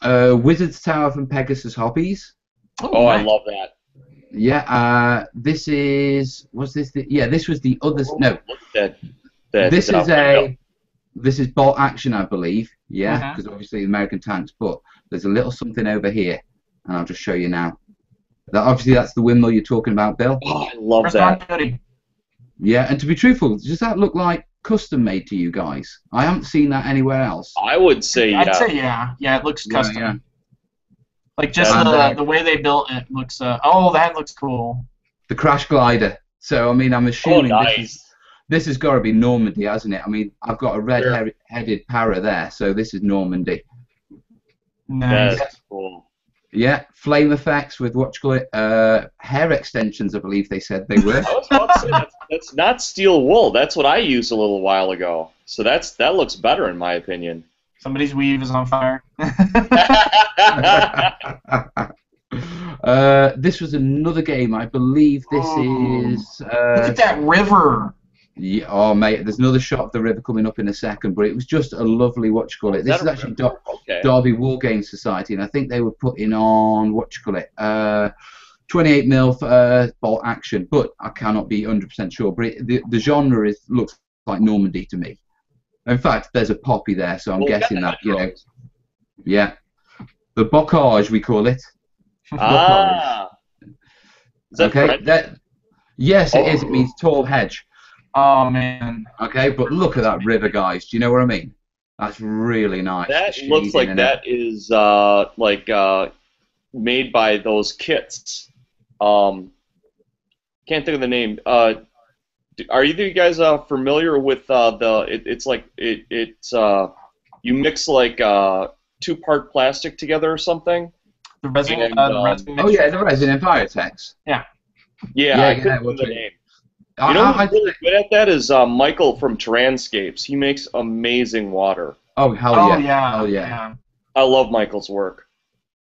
S1: Wizard's Tower from Pegasus Hobbies.
S3: Oh, nice. I love that.
S1: Yeah, this is, was this the, yeah, this was the other, no. This is bolt action, I believe, yeah, because obviously American tanks, but there's a little something over here, and I'll just show you now. Obviously, that's the windmill you're talking about, Bill.
S3: Oh, I love that.
S1: Yeah, and to be truthful, does that look like custom made to you guys? I haven't seen that anywhere else.
S3: I would say yeah.
S2: I'd say yeah. Yeah, it looks custom. Yeah. Like just the way they built it looks. Oh, that looks cool.
S1: The crash glider. So I mean, I'm assuming this has got to be Normandy, hasn't it? I mean, I've got a red-headed para there, so this is Normandy.
S2: Nice.
S3: That's cool.
S1: Yeah, flame effects with hair extensions, I believe they said they were.
S3: I was about to say that's not steel wool. That's what I used a little while ago. So that looks better in my opinion.
S2: Somebody's weave is on fire.
S1: This was another game. I believe this is.
S2: Look at that river.
S1: Yeah, oh mate, there's another shot of the river coming up in a second, but it was just a lovely This is actually Derby War Games Society, and I think they were putting on 28mm bolt action, but I cannot be 100% sure. But the genre looks like Normandy to me. In fact, there's a poppy there, so I'm guessing that yeah, the bocage we call it.
S3: Ah. Is that
S1: okay. Yes, it is. It means tall hedge.
S2: Oh man.
S1: Okay, but look at that river, guys. Do you know what I mean? That's really nice.
S3: That looks like that is made by those kits. Can't think of the name. Are either of you guys familiar with it's you mix like 2-part plastic together or something?
S2: The resin.
S1: Oh yeah, the resin and Viotex.
S2: Yeah.
S3: Yeah, I couldn't think of the name. You know who's really good at that is Michael from Terrainscapes. He makes amazing water.
S1: Oh, hell yeah.
S2: Oh, yeah.
S3: I love Michael's work.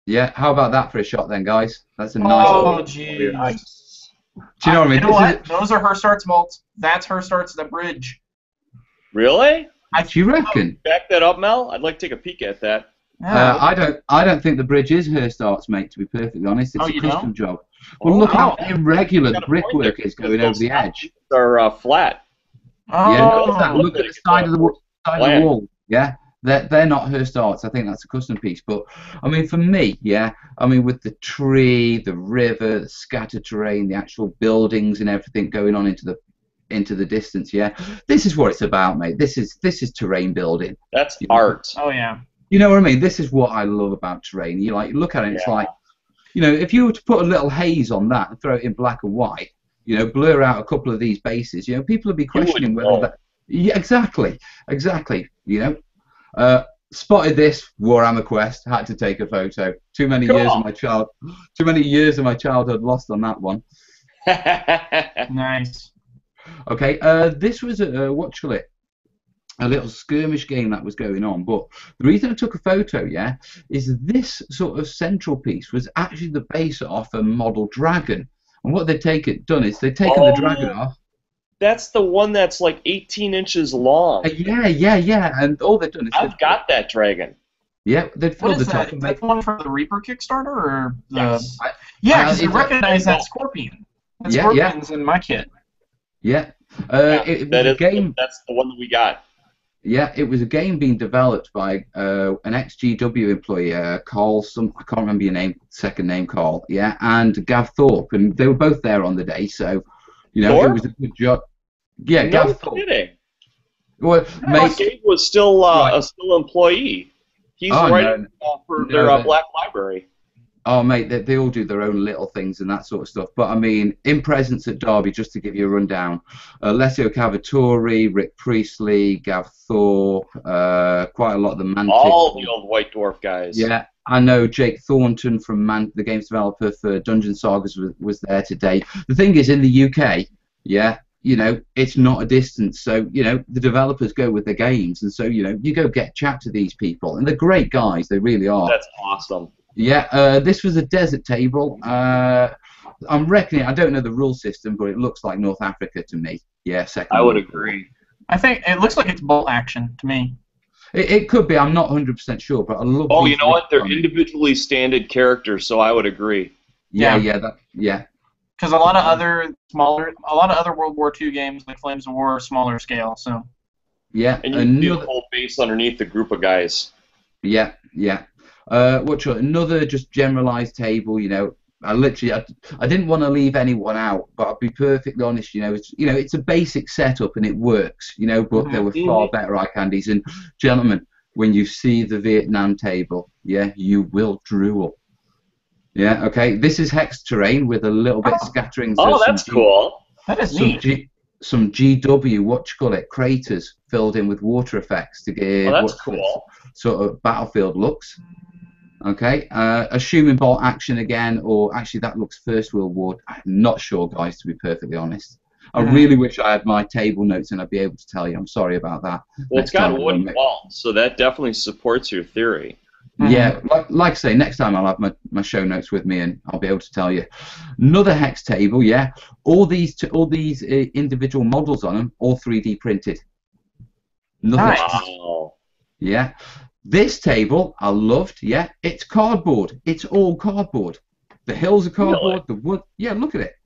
S1: Yeah, how about that for a shot then, guys? That's a nice
S2: one. Oh, jeez.
S1: Nice. Do you know what I mean?
S2: You know what? Those are Hirst Arts molds. That's Hirst Arts the bridge.
S3: Really?
S1: Do you reckon?
S3: Back that up, Mel? I'd like to take a peek at that.
S1: Yeah. I don't think the bridge is Hirst Arts, mate, to be perfectly honest. It's a custom job. Well, look how irregular the brickwork is going over the edge.
S3: They're flat.
S2: Oh.
S1: Yeah, look at the side of the wall. Yeah, they're not Hirst Arts. I think that's a custom piece. But I mean, for me, yeah, I mean, with the tree, the river, the scattered terrain, the actual buildings and everything going on into the distance, yeah, this is what it's about, mate. This is terrain building.
S3: That's art.
S2: Oh yeah.
S1: You know what I mean? This is what I love about terrain. You look at it, it's like, you know, if you were to put a little haze on that and throw it in black and white, you know, blur out a couple of these bases, you know, people would be questioning whether that. Yeah, exactly. You know, spotted this Warhammer Quest, had to take a photo. Too many years of my childhood lost on that one.
S2: Nice.
S1: Okay, this was a a little skirmish game that was going on, but the reason I took a photo, yeah, is this sort of central piece was actually the base off a model dragon, and what they've done is they've taken the dragon off.
S3: That's the one that's like 18 inches long.
S1: Yeah, and all they've done is
S3: I've got that dragon.
S1: Yeah, they've filled the top.
S2: Is that the one for the Reaper Kickstarter, or the?
S3: Yes.
S2: Yeah, because you recognize that Scorpion. That Scorpion's in my kit.
S1: Yeah, it was a game.
S3: That's the one that we got.
S1: Yeah, it was a game being developed by an ex-GW employee, Carl. I can't remember your name, second name, Carl. Yeah, and Gav Thorpe, and they were both there on the day. So, you know, It was a good job. Yeah,
S3: no
S1: Gav Thorpe.
S3: Kidding.
S1: Well, mate,
S3: Gabe was still a employee. He's writing for their Black Library.
S1: Oh, mate, they all do their own little things and that sort of stuff. But, I mean, in presence at Derby, just to give you a rundown, Alessio Cavatori, Rick Priestley, Gav Thorpe, quite a lot of the Mantic.
S3: All the old White Dwarf guys.
S1: Yeah, I know Jake Thornton from the games developer for Dungeon Sagas was there today. The thing is, in the UK, yeah, you know, it's not a distance. So, you know, the developers go with the games. And so, you know, you go chat to these people. And they're great guys. They really are.
S3: That's awesome.
S1: Yeah, this was a desert table. I'm reckoning, I don't know the rule system, but it looks like North Africa to me. Yeah, second.
S3: I would agree.
S2: I think it looks like it's bolt action to me.
S1: It could be. I'm not 100% sure, but I love.
S3: Oh, you know what? They're individually standard characters, so I would agree.
S1: Yeah.
S2: Because a lot of other World War II games like Flames of War are smaller scale. So.
S3: Yeah, and you can do a whole base underneath the group of guys.
S1: Yeah. Another just generalized table, you know. I didn't want to leave anyone out, but I'll be perfectly honest, it's a basic setup and it works, you know, but there were far better eye candies. And gentlemen, when you see the Vietnam table, yeah, you will drool. Yeah, okay. This is hex terrain with a little bit of scattering.
S3: Oh, that's cool.
S2: That is neat.
S1: Some GW, what you call it, craters filled in with water effects to give sort of battlefield looks. Okay, assuming bolt action again, or actually that looks First World War. I'm not sure, guys, to be perfectly honest. I really wish I had my table notes and I'd be able to tell you. I'm sorry about that.
S3: Well, it's got wooden walls, so that definitely supports your theory.
S1: Yeah, like I say, next time I'll have my show notes with me and I'll be able to tell you. Another hex table, yeah. All these individual models on them, all 3D printed. Nothing.
S3: Wow.
S1: Yeah. This table, I loved, yeah. It's cardboard. It's all cardboard. The hills are cardboard, the wood. Yeah, look at it.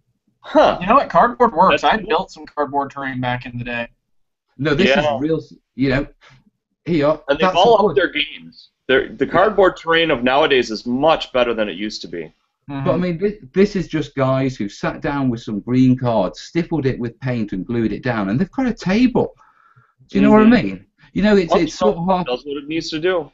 S3: Huh.
S2: You know what? Cardboard works. I built some cardboard terrain back in the day.
S1: No, this is real, you know. Here,
S3: and they've all upped their games. The cardboard terrain of nowadays is much better than it used to be.
S1: But I mean, this is just guys who sat down with some green cards, stippled it with paint and glued it down, and they've got a table. Do you know what I mean? You know, it's sort of
S3: does what it needs to do.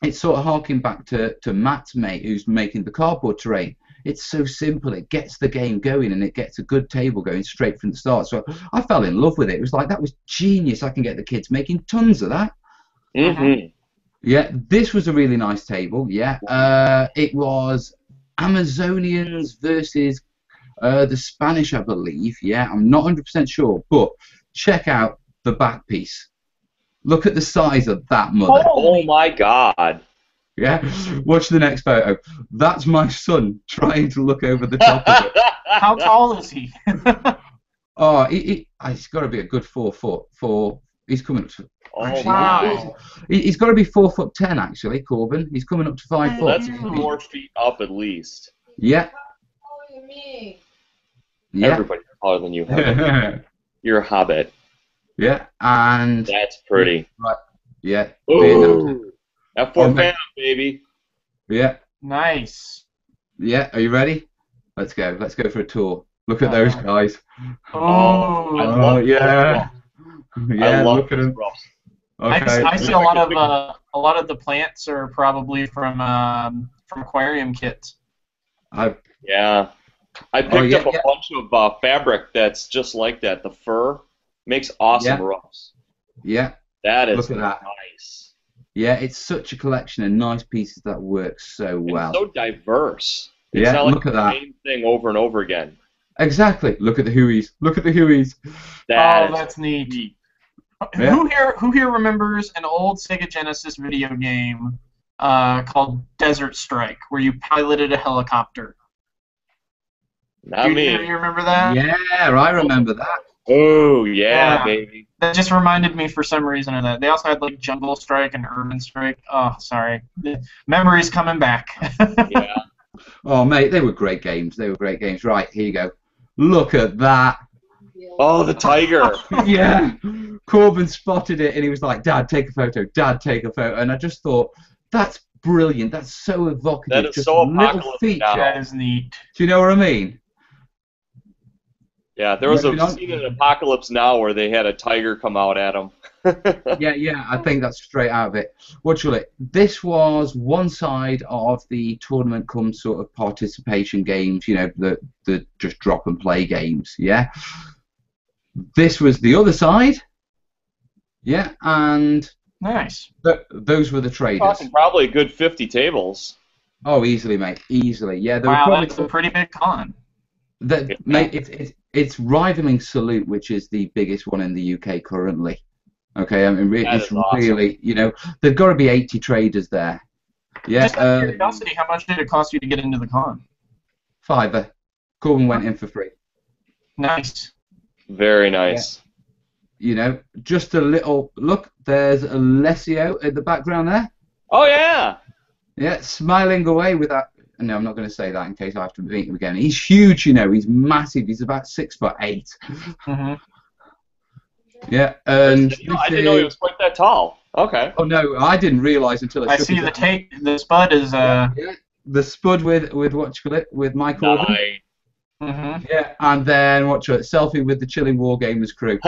S1: It's sort of harking back to Matt's mate who's making the cardboard terrain. It's so simple. It gets the game going and it gets a good table going straight from the start. So I fell in love with it. It was like, that was genius. I can get the kids making tons of that. Yeah, this was a really nice table. Yeah, it was Amazonians versus the Spanish, I believe. Yeah, I'm not 100% sure, but check out the back piece. Look at the size of that mother.
S3: Oh my God.
S1: Yeah, watch the next photo. That's my son trying to look over the top of it.
S2: How tall is he?
S1: Oh, he's got to be a good 4 foot. He's coming up to.
S2: Wow.
S1: He's got to be 4'10" actually, Corbin. He's coming up to 5 foot.
S3: That's 4 feet up at least.
S1: Yeah.
S3: Yeah. Everybody's taller than you. You're a hobbit.
S1: Yeah, and
S3: that's pretty.
S1: Right. Yeah.
S3: Ooh. F4 fan, baby.
S1: Yeah.
S2: Nice.
S1: Yeah. Are you ready? Let's go. Let's go for a tour. Look at those guys.
S2: Oh,
S1: yeah. Yeah. Look at them.
S2: Okay. I see a lot of the plants are probably from aquarium kits.
S3: Yeah. I picked up a bunch of fabric that's just like that. The fur makes awesome roughs.
S1: Yeah.
S3: That is
S1: nice. Yeah, it's such a collection of nice pieces that work so well.
S3: It's so diverse. It's not like the same thing over and over again.
S1: Exactly. Look at the Hueys. Look at the Hueys.
S2: That's neat. Yeah. Who here remembers an old Sega Genesis video game called Desert Strike, where you piloted a helicopter?
S3: Not me.
S2: You remember that?
S1: Yeah, I remember that.
S3: Oh, yeah, baby.
S2: That just reminded me for some reason of that. They also had like Jungle Strike and Urban Strike. Oh, sorry. Memories coming back.
S3: Yeah.
S1: Oh, mate, they were great games. They were great games. Right, here you go. Look at that.
S3: Oh, the tiger.
S1: Yeah. Corbin spotted it and he was like, Dad, take a photo. Dad, take a photo. And I just thought, that's brilliant. That's so evocative.
S3: That is
S1: just
S3: so
S1: a little
S3: apocalyptic
S1: feature.
S3: now.
S2: That is neat.
S1: Do you know what I mean?
S3: Yeah, there was a scene in Apocalypse Now where they had a tiger come out at them.
S1: Yeah, I think that's straight out of it. This was one side of the tournament come sort of participation games, you know, the just drop and play games, yeah. This was the other side, yeah, and
S2: nice.
S1: Those were the traders.
S3: Talking probably a good 50 tables.
S1: Oh, easily, mate, easily. Yeah,
S2: wow, that's a pretty big con.
S1: Mate, it's rivaling Salute, which is the biggest one in the UK currently. Okay, I mean, it's really, you know, there've got to be 80 traders there. Yeah.
S2: Just out of curiosity, how much did it cost you to get into the con?
S1: £5. Corbin went in for free.
S2: Nice.
S3: Very nice.
S1: Yeah. You know, just a little look. There's Alessio in the background there.
S3: Oh yeah.
S1: Yeah, smiling away with that. No, I'm not going to say that in case I have to meet him again. He's huge, you know. He's massive. He's about 6'8".
S2: Mm-hmm.
S1: Yeah, and
S3: I didn't know he was quite that tall. Okay.
S1: Oh no, I didn't realise until
S2: I see the spud is
S1: yeah, the spud with what you call it, with Mike Orban.
S3: Nice.
S2: Mm-hmm.
S1: Yeah, and then what you selfie with the chilling Wargamers crew.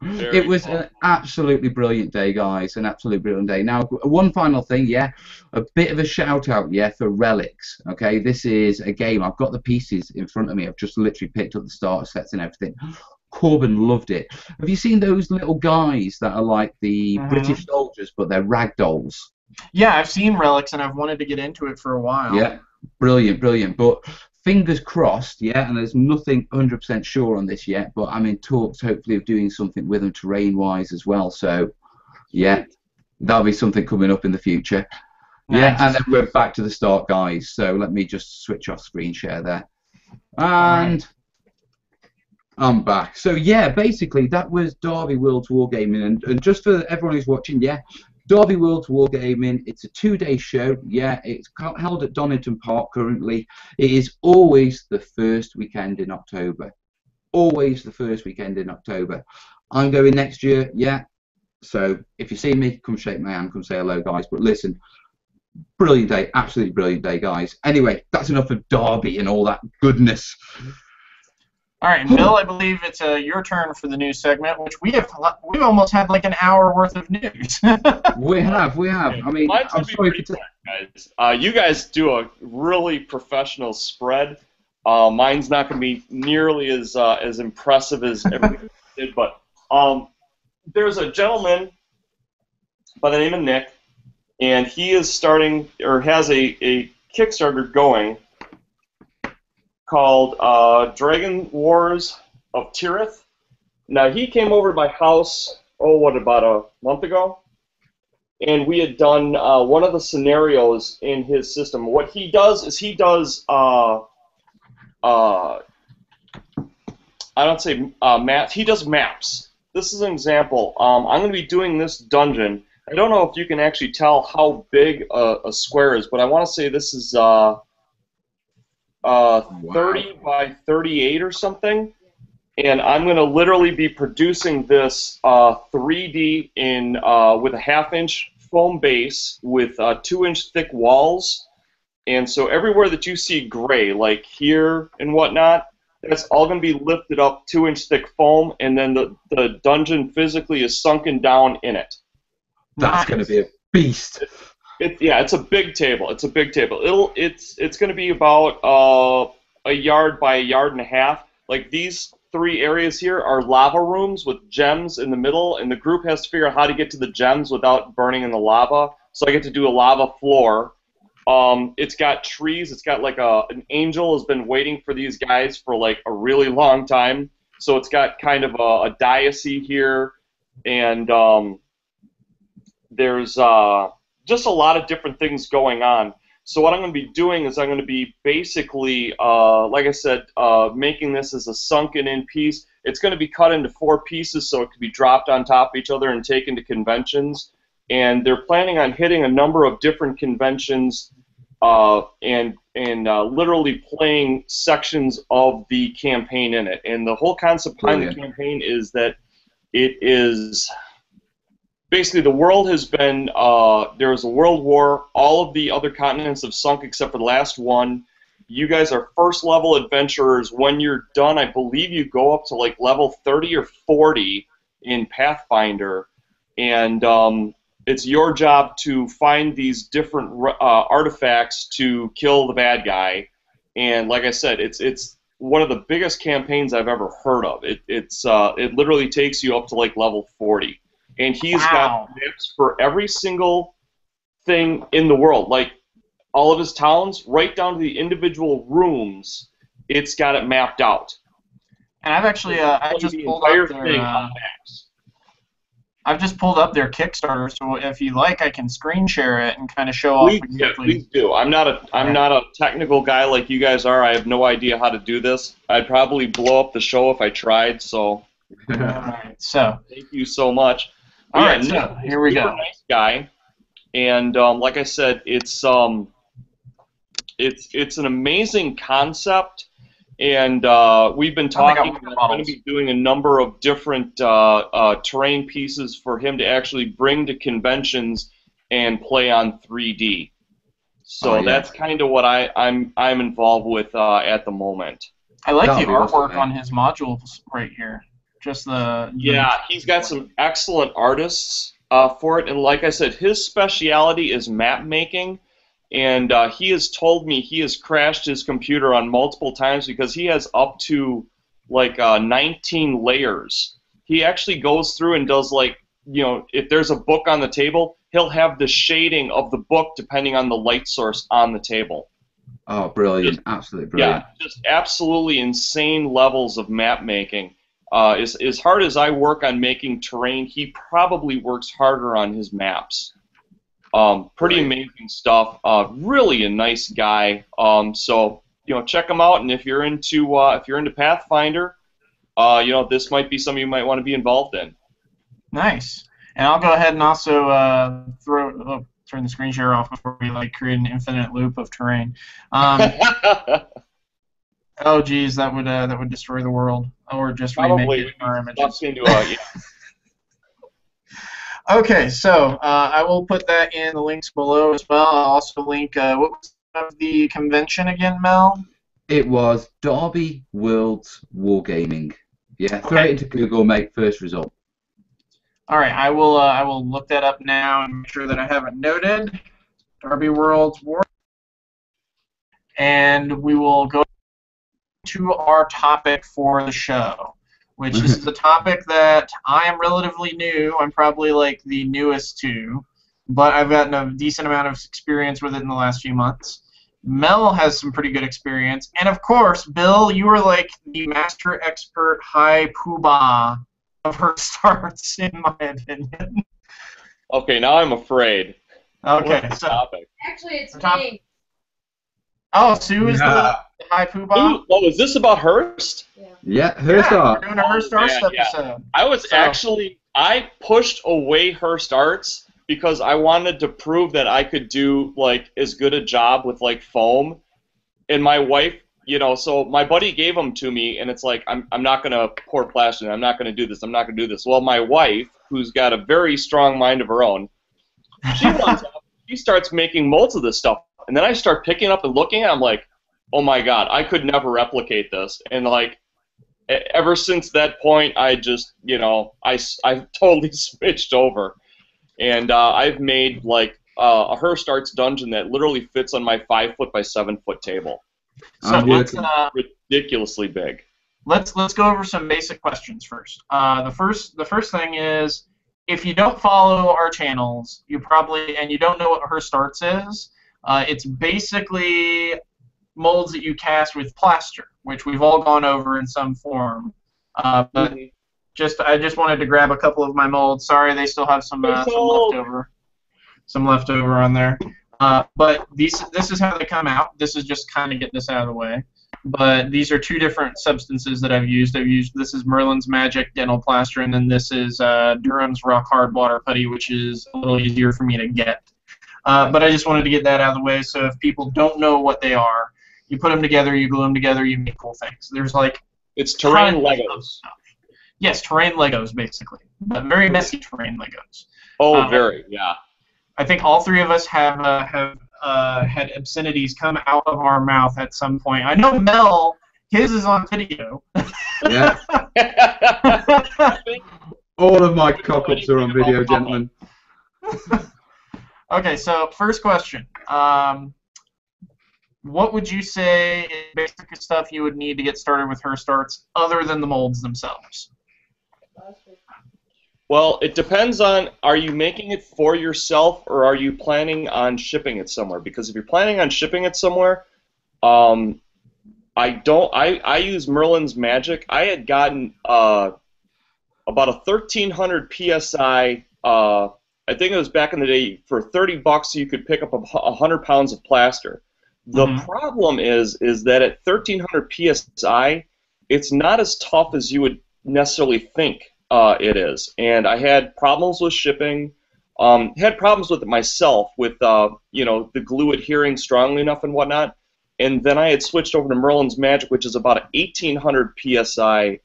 S1: It was an absolutely brilliant day, guys. An absolutely brilliant day. Now, one final thing, yeah, a bit of a shout out, yeah, for Relics. Okay, this is a game. I've got the pieces in front of me. I've just literally picked up the starter sets and everything. Corbin loved it. Have you seen those little guys that are like the British soldiers, but they're ragdolls? Yeah,
S2: I've seen Relics, and I've wanted to get into it for a while.
S1: Yeah, brilliant, brilliant. But fingers crossed, yeah, and there's nothing 100% sure on this yet, but I'm in talks, hopefully, of doing something with them terrain-wise as well. So, yeah, that'll be something coming up in the future. Nice. Yeah, and then we're back to the start, guys. So let me just switch off screen share there. And I'm back. So yeah, basically that was Derby World's Wargaming, and just for everyone who's watching, yeah, Derby World's Wargaming. It's a 2-day show. Yeah, it's held at Donington Park currently. It is always the first weekend in October. Always the first weekend in October. I'm going next year. Yeah. So if you see me, come shake my hand, come say hello, guys. But listen, brilliant day, absolutely brilliant day, guys. Anyway, that's enough of Derby and all that goodness.
S2: All right, Bill, I believe it's your turn for the news segment, which we've almost had like an hour worth of news.
S1: we have. I mean, I'm sorry for
S3: guys. You guys do a really professional spread. Mine's not going to be nearly as impressive as everybody did, but there's a gentleman by the name of Nick, and he is starting or has a Kickstarter going called Dragon Wars of Tyth. Now, he came over to my house, about a month ago, and we had done one of the scenarios in his system. What he does is he does, I don't say maps, he does maps. This is an example. I'm going to be doing this dungeon. I don't know if you can actually tell how big a square is, but I want to say this is 30 by 38 or something, and I'm going to literally be producing this 3D in with a 1/2-inch foam base with 2-inch thick walls, and so everywhere that you see gray, like here and whatnot, that's all going to be lifted up 2-inch thick foam, and then the dungeon physically is sunken down in it.
S1: That's going to be a beast.
S3: It's a big table. It's a big table. It's going to be about a yard by a yard and a half. Like these 3 areas here are lava rooms with gems in the middle, and the group has to figure out how to get to the gems without burning in the lava. So I get to do a lava floor. It's got trees. It's got like an angel has been waiting for these guys for like a really long time. So it's got kind of a diocese here, and there's just a lot of different things going on. So what I'm going to be doing is I'm going to be basically, like I said, making this as a sunken-in piece. It's going to be cut into 4 pieces so it can be dropped on top of each other and taken to conventions. And they're planning on hitting a number of different conventions and literally playing sections of the campaign in it. And the whole concept behind the campaign is that it is... Basically, the world has been, there was a world war, all of the other continents have sunk except for the last one, You guys are first level adventurers. When you're done, I believe you go up to like level 30 or 40 in Pathfinder, and it's your job to find these different artifacts to kill the bad guy. And like I said, it's one of the biggest campaigns I've ever heard of. It literally takes you up to like level 40, and he's got maps for every single thing in the world, like all of his towns, right down to the individual rooms. It's got it mapped out.
S2: And I've actually I just pulled up their I've just pulled up their Kickstarter, so if you like, I can screen share it and kind of show off.
S3: Please do. I'm not a technical guy like you guys are. I have no idea how to do this. I'd probably blow up the show if I tried. So.
S2: All right. So.
S3: Thank you so much.
S2: All right. So here we go.
S3: Nice guy, and like I said, it's an amazing concept. And we've been talking. I'm going to be doing a number of different terrain pieces for him to actually bring to conventions and play on 3D. So that's kind of what I'm involved with at the moment.
S2: I like the artwork on his modules right here. Just
S3: he's got some excellent artists for it, and like I said, his speciality is map making. And he has told me he has crashed his computer on multiple times because he has up to like 19 layers. He actually goes through and does like, if there's a book on the table, he'll have the shading of the book depending on the light source on the table.
S1: Oh, brilliant. Absolutely brilliant.
S3: Yeah, just absolutely insane levels of map making. As hard as I work on making terrain, he probably works harder on his maps. Pretty amazing stuff. Really a nice guy. So check him out, and if you're into Pathfinder, this might be something you might want to be involved in.
S2: Nice. And I'll go ahead and also turn the screen share off before we create an infinite loop of terrain. Oh geez, that would destroy the world, or just remake it in our images. Okay, so I will put that in the links below as well. I'll also link, what was the convention again, Mel?
S1: It was Derby Worlds Wargaming. Yeah, throw it into Google, make first result.
S2: All right, I will look that up now and make sure that I have it noted. Derby Worlds War. And we will go to our topic for the show, which this is a topic that I am relatively new. I'm probably like the newest to, but I've gotten a decent amount of experience with it in the last few months. Mel has some pretty good experience, and of course, Bill, you are like the master expert high poobah of Hirst Arts, in my opinion.
S3: Okay, now I'm afraid.
S2: Okay, so
S3: topic?
S4: Actually, it's me.
S2: Oh, Sue is the high poobah?
S3: Oh, is this about Hirst?
S1: Yeah, Hirst Arts.
S2: We're doing a Hirst Arts episode.
S3: I pushed away Hirst Arts because I wanted to prove that I could do like as good a job with like foam. And my wife, so my buddy gave them to me, and it's like I'm not gonna pour plaster. I'm not gonna do this. I'm not gonna do this. Well, my wife, who's got a very strong mind of her own, she starts making molds of this stuff. And then I start picking up and looking at it, I'm like, oh my god, I could never replicate this. And like, ever since that point, I just, I totally switched over. And I've made like a Hirst Arts dungeon that literally fits on my 5-foot by 7-foot table. So it's ridiculously big.
S2: Let's go over some basic questions first. The first thing is, if you don't follow our channels, you don't know what Hirst Arts is. It's basically molds that you cast with plaster, which we've all gone over in some form. But I just wanted to grab a couple of my molds. Sorry, they still have some leftover on there. But this is how they come out. This is just kind of get this out of the way. But these are two different substances that I've used. This is Merlin's Magic Dental Plaster, and then this is Durham's Rock Hard Water Putty, which is a little easier for me to get. But I just wanted to get that out of the way, so if people don't know what they are, you put them together, you glue them together, you make cool things. There's like...
S3: It's terrain Legos.
S2: Yes, terrain Legos, basically. But very messy terrain Legos.
S3: Oh, very, yeah.
S2: I think all three of us have had obscenities come out of our mouth at some point. I know Mel, his is on video.
S1: Yeah. All of my cock-ups are on video, gentlemen.
S2: Okay, so first question. What would you say is basic stuff you would need to get started with Hirst Arts other than the molds themselves?
S3: Well, it depends on, are you making it for yourself or are you planning on shipping it somewhere? Because if you're planning on shipping it somewhere, I use Merlin's Magic. I had gotten about a 1,300 PSI, I think it was back in the day, for $30 you could pick up 100 pounds of plaster. The problem is that at 1,300 PSI, it's not as tough as you would necessarily think it is. And I had problems with shipping, had problems with it myself, with the glue adhering strongly enough and whatnot. And then I had switched over to Merlin's Magic, which is about an 1,800 PSI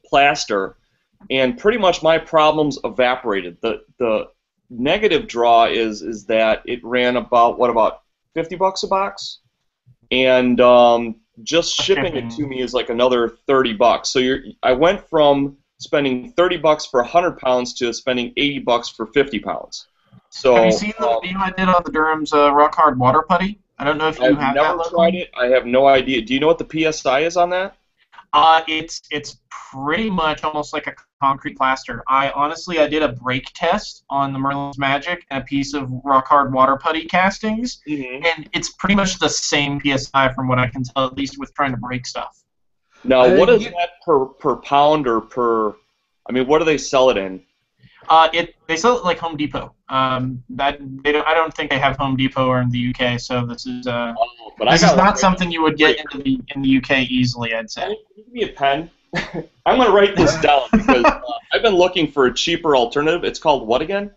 S3: plaster, and pretty much my problems evaporated. The negative draw is that it ran about $50 a box, and just shipping it to me is like another $30. So I went from spending $30 for 100 pounds to spending $80 for 50 pounds. So
S2: have you seen the video I did on the Durham's rock hard water putty? I don't know if you have that.
S3: I've never tried it. I have no idea. Do you know what the PSI is on that?
S2: It's pretty much almost like a concrete plaster. I did a break test on the Merlin's Magic and a piece of rock hard water putty castings, and it's pretty much the same PSI from what I can tell, at least with trying to break stuff.
S3: Now, what is that per pound or per? I mean, what do they sell it in?
S2: They sell it like Home Depot. I don't think they have Home Depot or in the UK, so this is this is not something you would get in the UK easily, I'd say.
S3: Give me a pen. I'm going to write this down because I've been looking for a cheaper alternative. It's called what again?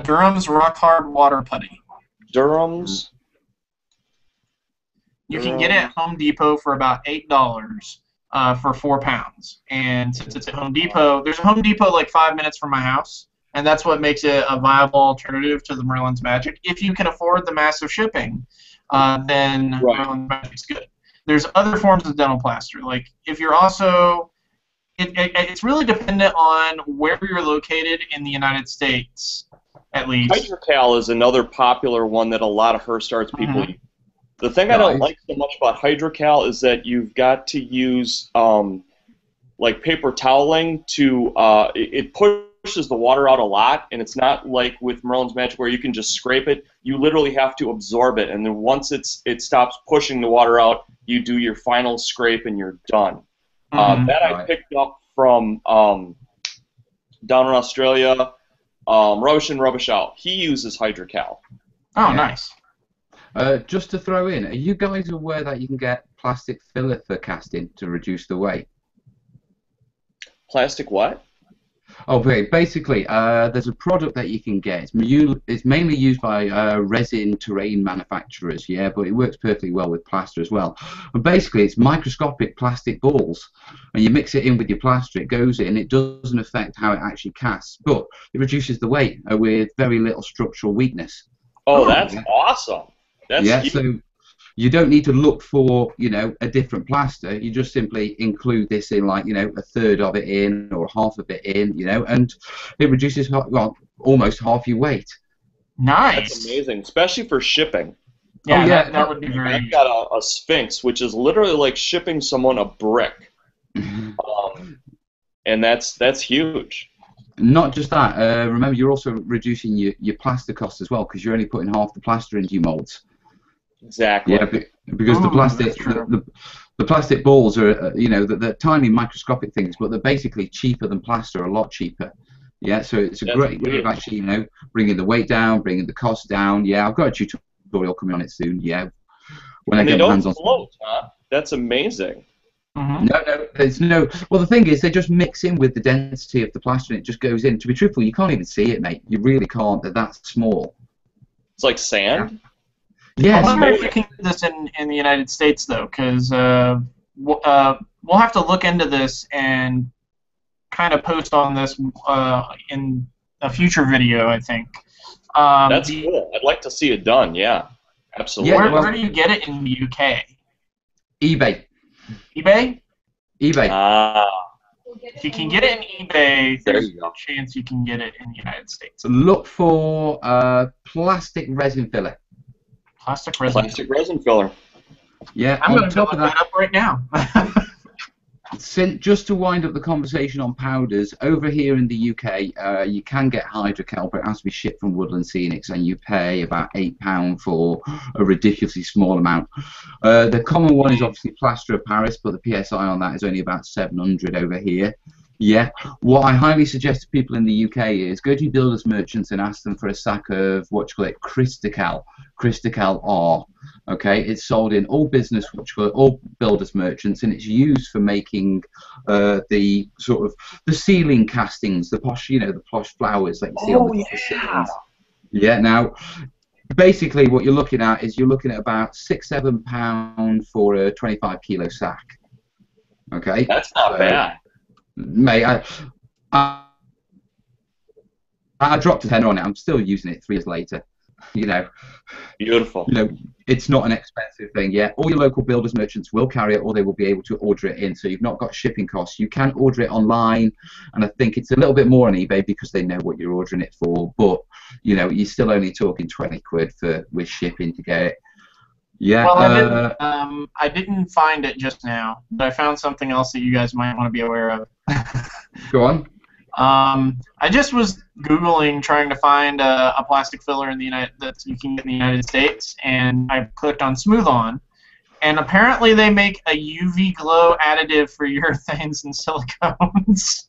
S2: Durham's Rock Hard Water Putty.
S3: Durham's.
S2: You can get it at Home Depot for about $8 for 4 pounds. And since it's at Home Depot, there's a Home Depot like 5 minutes from my house, and that's what makes it a viable alternative to the Merlin's Magic. If you can afford the massive shipping, then Merlin's Magic's good. There's other forms of dental plaster. Like if you're also, it's really dependent on where you're located in the United States, at least.
S3: Hydrocal is another popular one that a lot of Hirst Arts people use. The thing I don't like so much about Hydrocal is that you've got to use like paper toweling to it pushes the water out a lot, and it's not like with Merlin's Magic where you can just scrape it. You literally have to absorb it, and then once it stops pushing the water out, you do your final scrape and you're done. That I picked up from down in Australia, Rubbish In, Rubbish Out. He uses Hydrocal.
S2: Oh, nice.
S1: Just to throw in, are you guys aware that you can get plastic filler for casting to reduce the weight?
S3: Plastic what?
S1: Okay, basically, there's a product that you can get. It's mainly used by resin terrain manufacturers, yeah, but it works perfectly well with plaster as well. And basically, it's microscopic plastic balls, and you mix it in with your plaster. It goes in. It doesn't affect how it actually casts, but it reduces the weight with very little structural weakness.
S3: Oh, that's awesome. That's huge.
S1: So you don't need to look for, a different plaster. You just simply include this in, like, a third of it in or half of it in, and it reduces, almost half your weight.
S2: Nice.
S3: That's amazing, especially for shipping.
S2: Yeah, that would be very.
S3: I've got a Sphinx, which is literally like shipping someone a brick, and that's huge.
S1: Not just that. Remember, you're also reducing your plaster costs as well, because you're only putting half the plaster into your molds.
S3: Exactly.
S1: Yeah, because the plastic balls are, they're tiny microscopic things, but they're basically cheaper than plaster, a lot cheaper. Yeah, so it's a great way of actually, bringing the weight down, bringing the cost down. Yeah, I've got a tutorial coming on it soon. Yeah, when I get my hands on.
S3: Float, huh? That's amazing.
S1: No, there's no. Well, the thing is, they just mix in with the density of the plaster, and it just goes in. To be truthful, you can't even see it, mate. You really can't. They're that small.
S3: It's like sand.
S1: Yeah.
S2: I wonder if you can do this in the United States, though, because we'll have to look into this and kind of post on this in a future video, I think.
S3: That's cool. I'd like to see it done. Yeah, absolutely.
S1: Yeah,
S2: where do you get it in the UK?
S1: eBay.
S2: eBay?
S1: eBay.
S2: If you can get it in eBay, there's
S3: a
S2: chance you can get it in the United States.
S1: Look for plastic resin filler.
S2: Plastic resin.
S3: Plastic resin filler.
S1: Yeah,
S2: I'm going
S1: on
S2: to
S1: top
S2: look
S1: of
S2: that
S1: that,
S2: up right now.
S1: just to wind up the conversation on powders, over here in the UK, you can get hydrocal, but it has to be shipped from Woodland Scenics, and you pay about £8 for a ridiculously small amount. The common one is obviously plaster of Paris, but the PSI on that is only about 700 over here. Yeah, what I highly suggest to people in the UK is go to builders merchants and ask them for a sack of what you call it, Cristical R. Okay, it's sold in all business, what you call it, all builders merchants, and it's used for making the sort of the ceiling castings, the posh, you know, the posh flowers that you see on the ceilings. Yeah, now basically what you're looking at is you're looking at about £6-7 for a 25 kilo sack. Okay,
S3: that's not bad.
S1: Mate, I dropped a tenner on it. I'm still using it 3 years later. You know,
S3: beautiful.
S1: You know, it's not an expensive thing. Yeah, all your local builders merchants will carry it, or they will be able to order it in. So you've not got shipping costs. You can order it online, and I think it's a little bit more on eBay because they know what you're ordering it for. But you know, you're still only talking 20 quid with shipping to get it. Yeah.
S2: Well, I didn't find it just now, but I found something else that you guys might want to be aware of.
S1: Go on.
S2: I just was Googling trying to find a plastic filler in the that you can get in the United States, and I clicked on Smooth On, and apparently they make a UV glow additive for urethanes and silicones.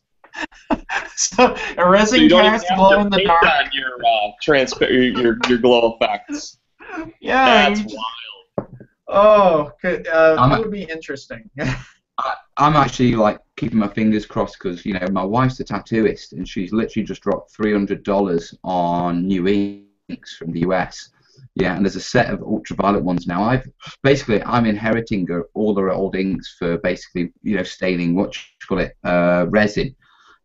S2: So a resin cast glow in the dark.
S3: Your glow effects.
S2: Yeah.
S3: That's wild.
S2: Oh, that would be interesting.
S1: I'm actually like keeping my fingers crossed because you know my wife's a tattooist and she's literally just dropped $300 on new inks from the US. Yeah, and there's a set of ultraviolet ones now. I'm inheriting all their old inks for basically staining resin.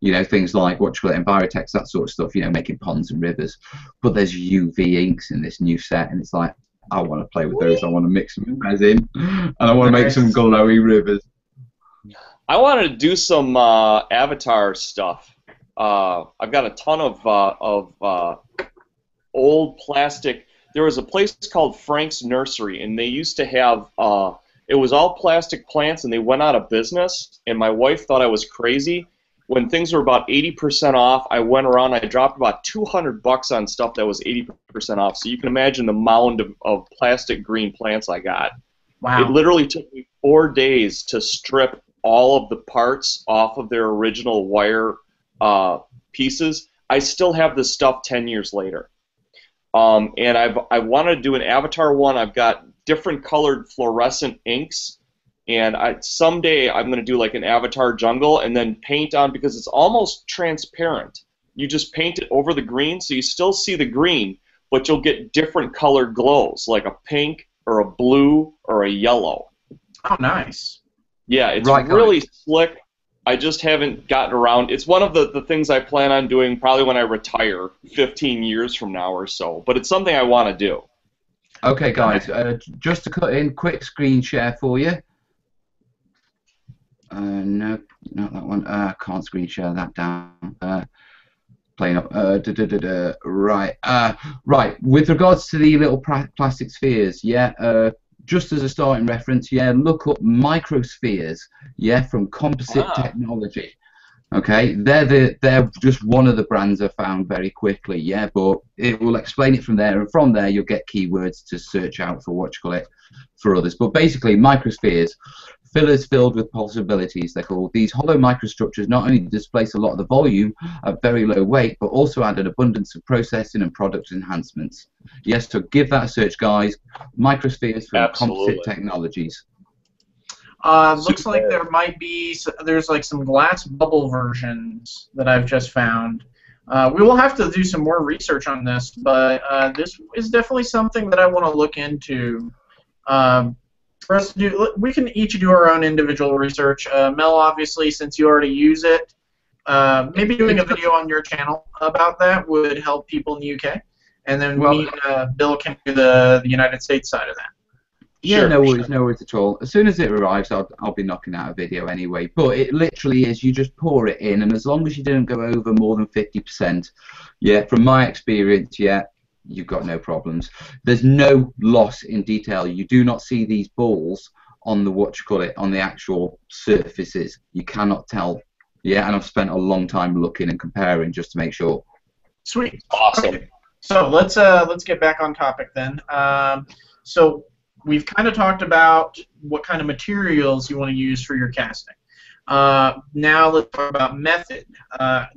S1: You know, things like Envirotex, that sort of stuff. You know, making ponds and rivers. But there's UV inks in this new set, and it's like I want to play with those. I want to mix them with resin, and I want to make some glowy rivers.
S3: I wanted to do some Avatar stuff. I've got a ton of old plastic. There was a place called Frank's Nursery, and they used to have it was all plastic plants, and they went out of business. And my wife thought I was crazy. When things were about 80% off, I went around. I dropped about $200 on stuff that was 80% off. So you can imagine the mound of plastic green plants I got.
S2: Wow!
S3: It literally took me 4 days to strip all of the parts off of their original wire pieces. I still have this stuff 10 years later. And I want to do an Avatar one. I've got different colored fluorescent inks, and someday I'm going to do like an Avatar jungle and then paint on, because it's almost transparent. You just paint it over the green, so you still see the green, but you'll get different colored glows, like a pink or a blue or a yellow.
S2: Oh, nice.
S3: Yeah, it's really slick. I just haven't gotten around. It's one of the things I plan on doing probably when I retire 15 years from now or so, but it's something I want to do.
S1: Okay, guys, just to cut in, quick screen share for you. No, not that one. I can't screen share that down. Playing up. Right. Right. With regards to the little plastic spheres, yeah. Just as a starting reference, yeah, look up microspheres, yeah, from Composite Technology. Okay, they're just one of the brands I found very quickly, yeah, but it will explain it from there, and from there you'll get keywords to search out for for others. But basically, microspheres, fillers filled with possibilities, they're called. These hollow microstructures not only displace a lot of the volume at very low weight, but also add an abundance of processing and product enhancements. Yes, so give that a search, guys. Microspheres from Composite Technologies.
S2: Looks like there's like some glass bubble versions that I've just found. We will have to do some more research on this, but this is definitely something that I want to look into. For us to do, we can each do our own individual research. Mel, obviously, since you already use it, maybe doing a video on your channel about that would help people in the UK. and then me and Bill can do the United States side of that.
S1: Yeah,
S2: Sure,
S1: no worries at all. As soon as it arrives, I'll be knocking out a video anyway. But it literally is, you just pour it in, and as long as you don't go over more than 50%, yeah, from my experience, yeah, you've got no problems. There's no loss in detail. You do not see these balls on the on the actual surfaces. You cannot tell. Yeah, and I've spent a long time looking and comparing just to make sure.
S2: Sweet.
S3: Awesome.
S2: Okay. So let's get back on topic then. So we've kind of talked about what kind of materials you want to use for your casting. Now let's talk about method.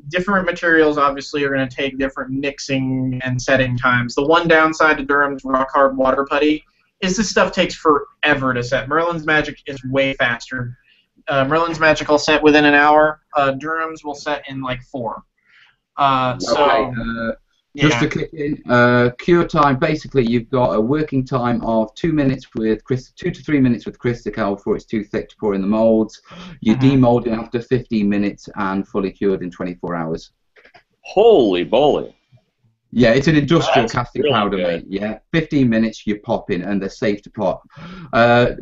S2: Different materials obviously are going to take different mixing and setting times. The one downside to Durham's rock hard water putty is this stuff takes forever to set. Merlin's Magic is way faster. Merlin's Magic will set within an hour. Durham's will set in like 4.
S1: Just to kick in, cure time, basically you've got a working time of 2 minutes with 2 to 3 minutes with Crystal before it's too thick to pour in the molds. You're demolding after 15 minutes and fully cured in 24 hours.
S3: Holy moly.
S1: Yeah, it's an industrial casting
S3: really
S1: powder,
S3: good.
S1: mate. Yeah, 15 minutes you pop in and they're safe to pop.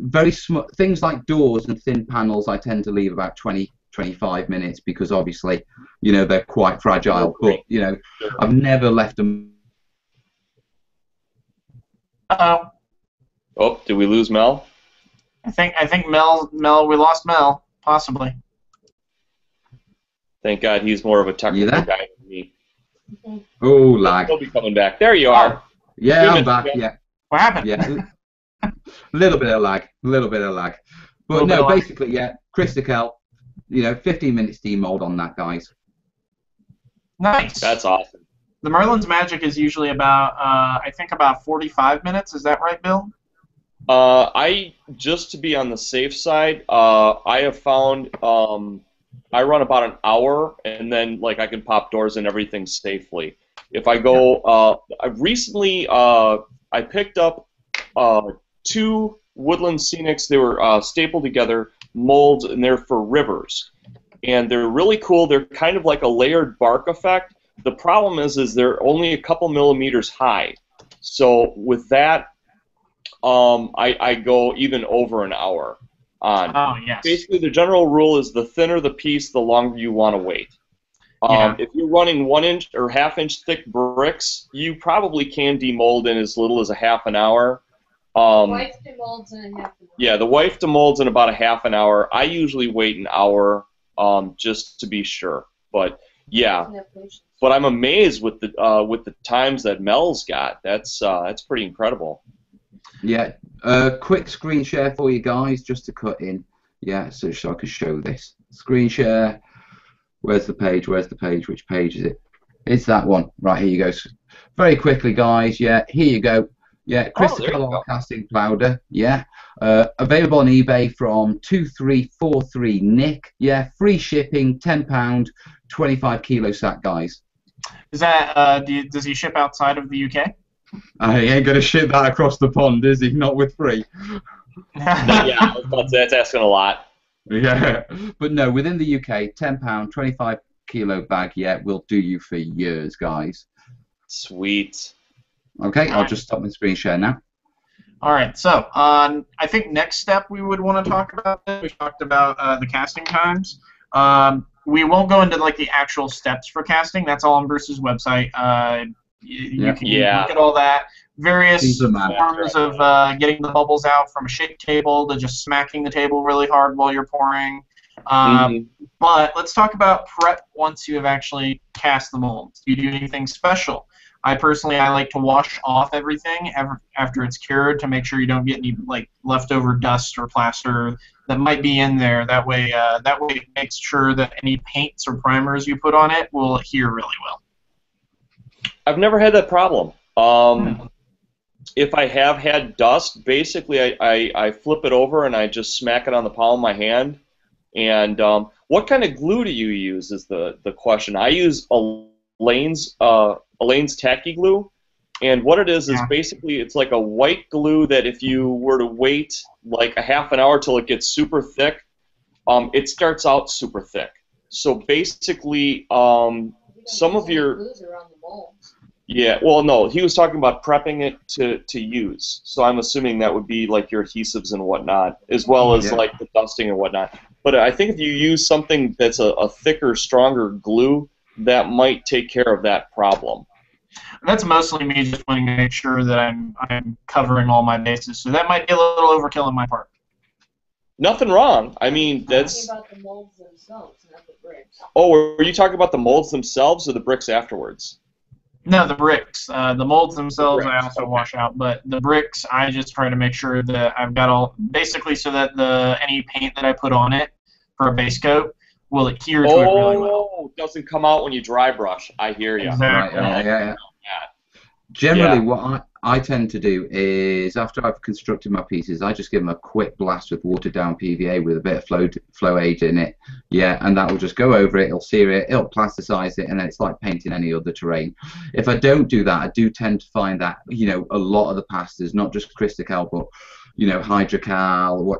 S1: Very small things like doors and thin panels I tend to leave about 20-25 minutes because obviously, you know, they're quite fragile. But you know, I've never left them.
S2: Uh-oh.
S3: Oh, did we lose Mel?
S2: I think Mel, we lost Mel, possibly.
S3: Thank God he's more of a technical guy than me.
S1: Oh, lag.
S3: He'll be coming back. There you are.
S1: Yeah, I'm back. Yeah.
S2: What happened?
S1: Yeah. Little bit of lag. But no, basically, yeah, Crystal, you know, 15 minutes demold on that, guys.
S2: Nice.
S3: That's awesome.
S2: The Merlin's Magic is usually about, I think about 45 minutes. Is that right, Bill?
S3: Just to be on the safe side, I have found I run about an hour, and then like I can pop doors and everything safely. If I go, I picked up 2 Woodland Scenics. They were stapled together molds, and they're for rivers, and they're really cool. They're kind of like a layered bark effect. The problem is they're only a couple millimeters high. So with that, I go even over an hour on.
S2: Oh, yes.
S3: Basically, the general rule is the thinner the piece, the longer you want to wait. If you're running 1-inch or half-inch thick bricks, you probably can demold in as little as a half an hour.
S4: Wife demolds in a half an hour.
S3: Yeah, the wife demolds in about a half an hour. I usually wait an hour just to be sure. But yeah, but I'm amazed with the times that Mel's got. That's pretty incredible.
S1: Yeah, quick screen share for you guys, just to cut in. Yeah, so I can show this. Screen share. Where's the page? Which page is it? It's that one. Right, here you go. Very quickly, guys. Yeah, here you go. Yeah, Crystal casting powder. Yeah, available on eBay from 2343 Nick. Yeah, free shipping, £10, 25 kilo sack, guys.
S2: Is that does he ship outside of the UK?
S1: He ain't gonna ship that across the pond, is he? Not with free.
S3: Yeah, that's asking a lot.
S1: Yeah, but no, within the UK, £10, 25 kilo bag. Yeah, will do you for years, guys.
S3: Sweet.
S1: Okay, I'll just stop my screen share now.
S2: All right, so I think next step we would want to talk about. We talked about the casting times. We won't go into like the actual steps for casting. That's all on Bruce's website. You can look at all that. Various forms of getting the bubbles out, from a shake table to just smacking the table really hard while you're pouring. But let's talk about prep once you have actually cast the molds. Do you do anything special? I like to wash off everything after it's cured to make sure you don't get any like leftover dust or plaster that might be in there. That way it makes sure that any paints or primers you put on it will adhere really well.
S3: I've never had that problem. If I have had dust, basically I flip it over and I just smack it on the palm of my hand. And what kind of glue do you use is the question. I use Elaine's tacky glue, and what it is basically it's like a white glue that if you were to wait like a half an hour till it gets super thick, it starts out super thick. So basically, some of your
S4: glues are on the molds.
S3: Yeah, well, no, he was talking about prepping it to use. So I'm assuming that would be like your adhesives and whatnot, as well as like the dusting and whatnot. But I think if you use something that's a thicker, stronger glue, that might take care of that problem.
S2: That's mostly me just wanting to make sure that I'm covering all my bases. So that might be a little overkill on my part.
S3: Nothing wrong. I mean, that's.
S4: I'm talking about the molds themselves, not the bricks.
S3: Oh, were you talking about the molds themselves or the bricks afterwards?
S2: No, the bricks. The molds themselves
S3: The
S2: I
S3: bricks,
S2: also wash out, but the bricks I just try to make sure that I've got all basically so that any paint that I put on it for a base coat will adhere to it really well.
S3: Oh, it doesn't come out when you dry brush. I hear you.
S2: Exactly.
S1: Right, yeah. Generally, what I tend to do is, after I've constructed my pieces, I just give them a quick blast with watered down PVA with a bit of flow aid in it. Yeah, and that will just go over it, it'll sear it, it'll plasticize it, and then it's like painting any other terrain. If I don't do that, I do tend to find that, you know, a lot of the pastors, not just Cristical, but, you know, Hydrocal,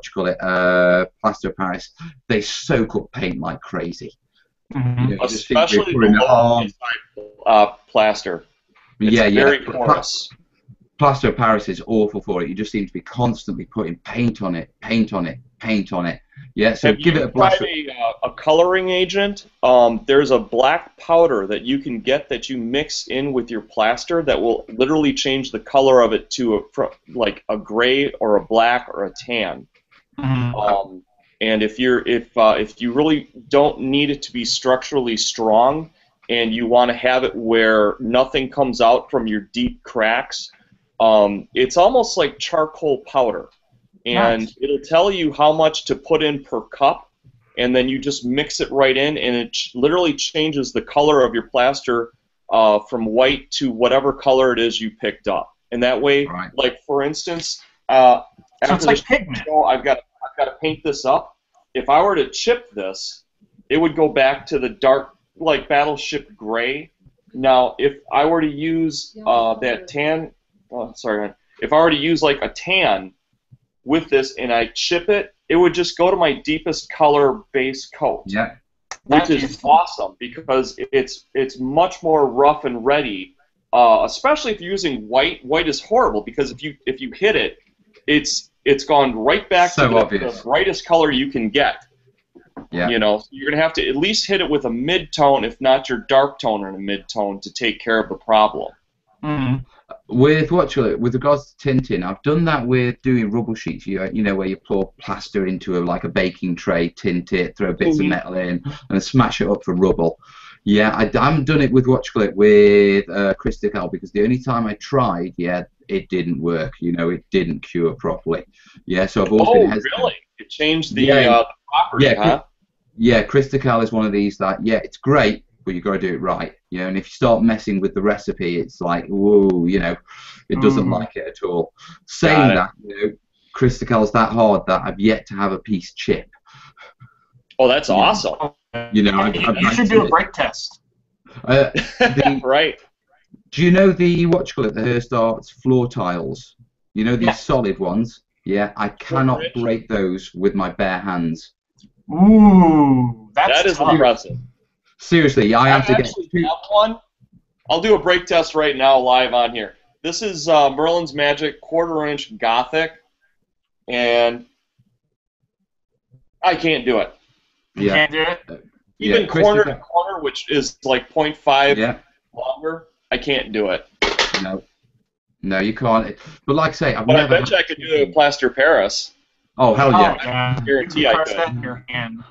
S1: plaster of Paris, they soak up paint like crazy.
S2: Mm-hmm.
S3: You know, especially the plaster. It's very porous.
S1: Plaster of Paris is awful for it. You just seem to be constantly putting paint on it, paint on it, paint on it. Yeah, so give it a blast.
S3: A coloring agent. There's a black powder that you can get that you mix in with your plaster that will literally change the color of it to like a gray or a black or a tan.
S2: Mm-hmm.
S3: And if you really don't need it to be structurally strong, and you want to have it where nothing comes out from your deep cracks, it's almost like charcoal powder. And it'll tell you how much to put in per cup, and then you just mix it right in, and it literally changes the color of your plaster from white to whatever color it is you picked up. And that way, like for instance,
S2: so it's like pigment.
S3: Show, I've got to paint this up. If I were to chip this, it would go back to the dark, like Battleship Gray. Now, if I were to use that tan, if I were to use like a tan with this and I chip it, it would just go to my deepest color base coat.
S1: Yeah.
S3: Which is awesome because it's much more rough and ready. Especially if you're using white. White is horrible because if you hit it, it's gone right back to the brightest color you can get. Yeah. You know, so you're gonna have to at least hit it with a mid-tone, if not your dark tone or a mid-tone, to take care of the problem.
S2: Mm-hmm.
S1: With regards to tinting, I've done that with doing rubble sheets. You know, where you pour plaster into like a baking tray, tint it, throw bits of metal in, and smash it up for rubble. Yeah, I haven't done it with with Cristical because the only time I tried, it didn't work. You know, it didn't cure properly. Yeah, so I've always been hesitant.
S3: Oh, really? It changed the property, huh?
S1: Yeah, Cristical is one of these that, it's great, but you've got to do it right. You know, and if you start messing with the recipe, it's like, whoa, you know, it doesn't like it at all. Saying that, you know, Cristical's that hard that I've yet to have a piece chip.
S3: Oh, that's awesome.
S1: You know,
S2: you should do a break test.
S3: Right.
S1: Do you know the the Hirst Arts floor tiles? You know these solid ones? Yeah, I cannot break those with my bare hands.
S2: Ooh,
S3: that is impressive.
S1: Seriously, I have to get
S3: one. I'll do a break test right now live on here. This is Merlin's Magic 1/4" Gothic, and I can't do it.
S2: You can't do it?
S3: Even corner to corner, which is like 0.5 longer, I can't do it.
S1: No, you can't. But like I say, I
S3: bet you I could do it with plaster Paris.
S1: Oh, hell yeah.
S3: I guarantee I could.
S2: That in your hand.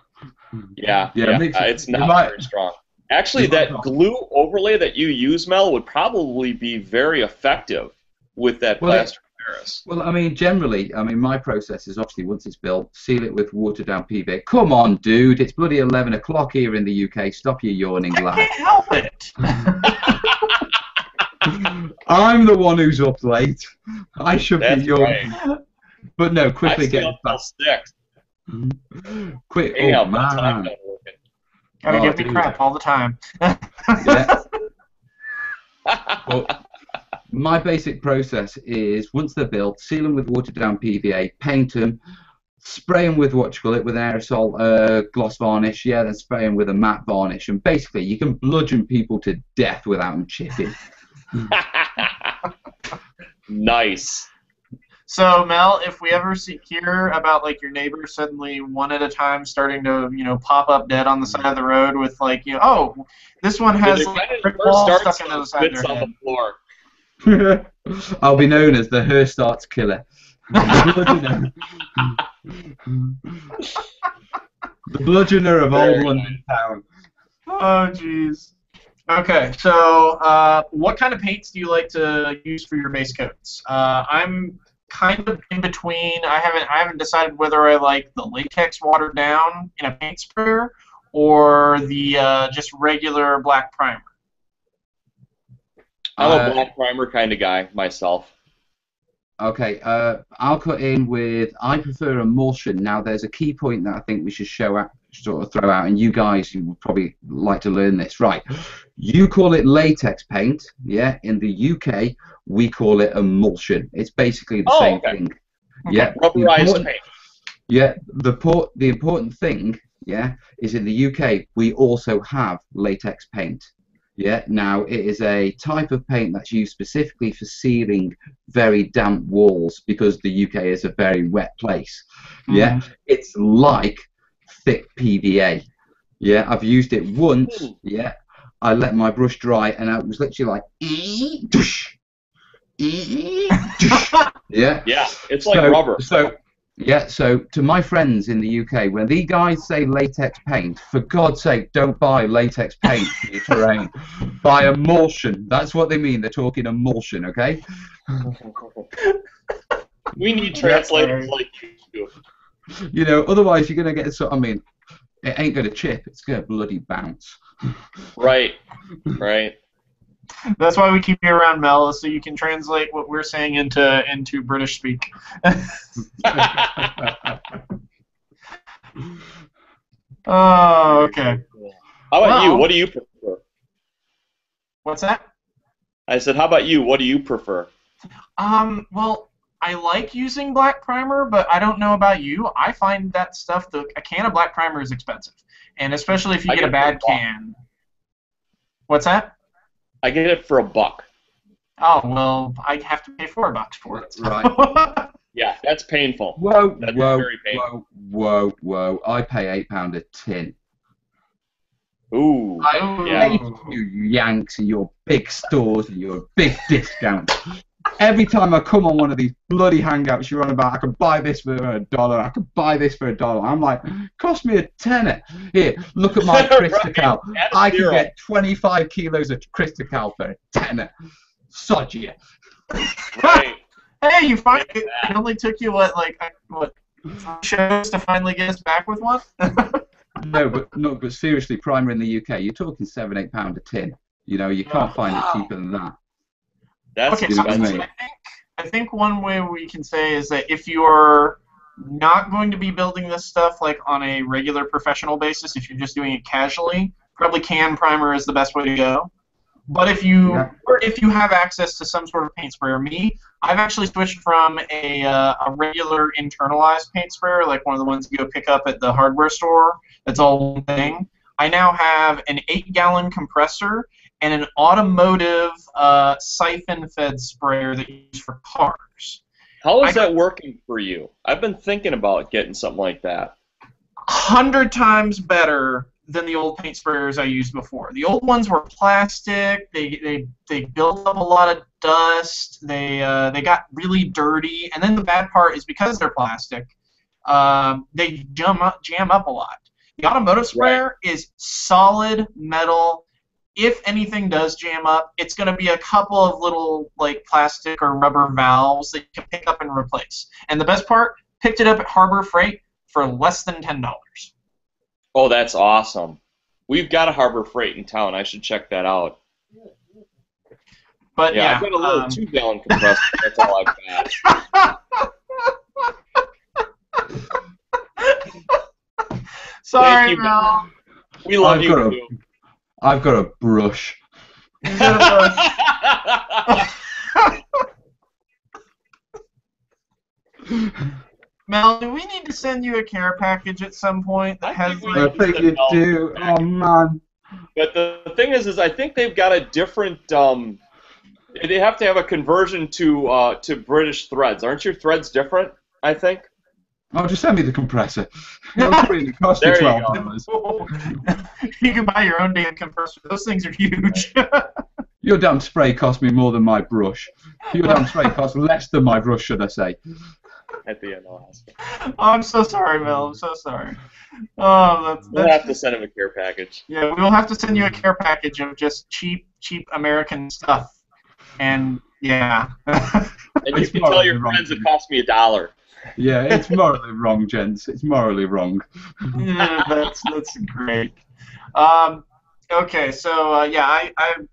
S3: Yeah, it's not very strong. Actually, that glue overlay that you use, Mel, would probably be very effective with that plaster Paris.
S1: Well, I mean, generally, my process is obviously once it's built, seal it with watered down PVA. Come on, dude, it's bloody 11 o'clock here in the UK. Stop your yawning, lad.
S2: I can't help it.
S1: I'm the one who's up late. I should be yawning.
S3: Right.
S1: But no, quickly get back. Quick, oh man.
S2: Gotta give me crap all the time.
S1: Well, my basic process is once they're built, seal them with watered down PVA, paint them, spray them with with aerosol gloss varnish, then spray them with a matte varnish, and basically you can bludgeon people to death without them chipping.
S3: Nice.
S2: So Mel, if we ever hear about like your neighbors suddenly one at a time starting to pop up dead on the side of the road with like oh, this one has like, a brick wall stuck into the side of their head.
S3: The floor.
S1: I'll be known as the Hirst Arts killer. The bludgeoner of old London town.
S2: Oh jeez. Okay, so what kind of paints do you like to use for your base coats? I'm kind of in between. I haven't decided whether I like the latex watered down in a paint sprayer or the just regular black primer.
S3: I'm a black primer kind of guy myself.
S1: Okay, I'll cut in with, I prefer emulsion. Now, there's a key point that I think we should throw out, and you guys, you would probably like to learn this. Right, you call it latex paint, yeah? In the UK, we call it emulsion. It's basically the same thing. Yeah,
S3: rubberized paint.
S1: Yeah, the important thing, yeah, is in the UK, we also have latex paint. Yeah, now it is a type of paint that's used specifically for sealing very damp walls because the UK is a very wet place. Yeah, it's like thick PVA. Yeah, I've used it once. Yeah, I let my brush dry and I was literally like, yeah.
S3: Yeah, it's like rubber.
S1: So to my friends in the UK, when these guys say latex paint, for God's sake, don't buy latex paint for your terrain. Buy emulsion. That's what they mean. They're talking emulsion, okay?
S3: We need translators like you.
S1: You know, otherwise you're going to get I mean, it ain't going to chip. It's going to bloody bounce.
S3: Right, right.
S2: That's why we keep you around, Mel, so you can translate what we're saying into British speak. Oh, okay.
S3: How about you? What do you prefer?
S2: What's that?
S3: I said, how about you? What do you prefer?
S2: Well, I like using black primer, but I don't know about you. I find that stuff, a can of black primer is expensive, and especially if you get a bad can. What's that?
S3: I get it for $1.
S2: Oh, well, I have to pay $4 for it.
S1: Right.
S3: Yeah, that's painful.
S1: Whoa,
S3: that's very painful.
S1: Whoa. I pay £8 a tin.
S3: Ooh.
S1: I hate you Yanks and your big stores and your big discounts. Every time I come on one of these bloody hangouts, you're on about, I can buy this for $1, I can buy this for $1. I'm like, cost me a tenner. Here, look at my Cristical.
S3: Right.
S1: I can get 25 kilos of Cristical for a tenner. Sod you.
S3: Right.
S2: Hey, you finally, it only took you, what 3 shows to finally get us back with one?
S1: No, but seriously, primer in the UK, you're talking £7-8 a tin. You know, you can't find it cheaper than that.
S3: That's
S2: okay,
S3: expensive.
S2: I think one way we can say is that if you're not going to be building this stuff like on a regular professional basis, if you're just doing it casually, probably can primer is the best way to go. But if you have access to some sort of paint sprayer, I've actually switched from a regular internalized paint sprayer, like one of the ones you go pick up at the hardware store. That's all one thing. I now have an 8-gallon compressor and an automotive siphon-fed sprayer that you use for cars.
S3: How is that working for you? I've been thinking about getting something like that.
S2: 100 times better than the old paint sprayers I used before. The old ones were plastic. They built up a lot of dust. They got really dirty. And then the bad part is because they're plastic, they jam up a lot. The automotive sprayer is solid metal. If anything does jam up, it's going to be a couple of little like plastic or rubber valves that you can pick up and replace. And the best part, picked it up at Harbor Freight for less than $10.
S3: Oh, that's awesome. We've got a Harbor Freight in town. I should check that out.
S2: But yeah,
S3: I've got a little 2-gallon compressor. That's all I've got.
S2: Sorry,
S3: Thank you,
S2: Mel.
S3: We love you too.
S1: I've got a brush.
S2: Mel, do we need to send you a care package at some point that has?
S1: I think you do. Oh man.
S3: But the thing is I think they've got a different They have to have a conversion to British threads. Aren't your threads different? I think.
S1: Oh, just send me the compressor. It'll really cost you
S3: There you
S1: $12.
S2: You can buy your own damn compressor. Those things are huge.
S1: Your damn spray cost me more than my brush. Your damn spray cost less than my brush, should I say?
S3: At the end, I'll ask.
S2: Oh, I'm so sorry, Mel. I'm so sorry. Oh,
S3: We'll have to send him a care package.
S2: Yeah, we'll have to send you a care package of just cheap American stuff. And yeah.
S3: And you can tell your friends it cost me $1.
S1: Yeah, it's morally wrong, gents. It's morally wrong.
S2: Yeah, that's great. Okay, so yeah,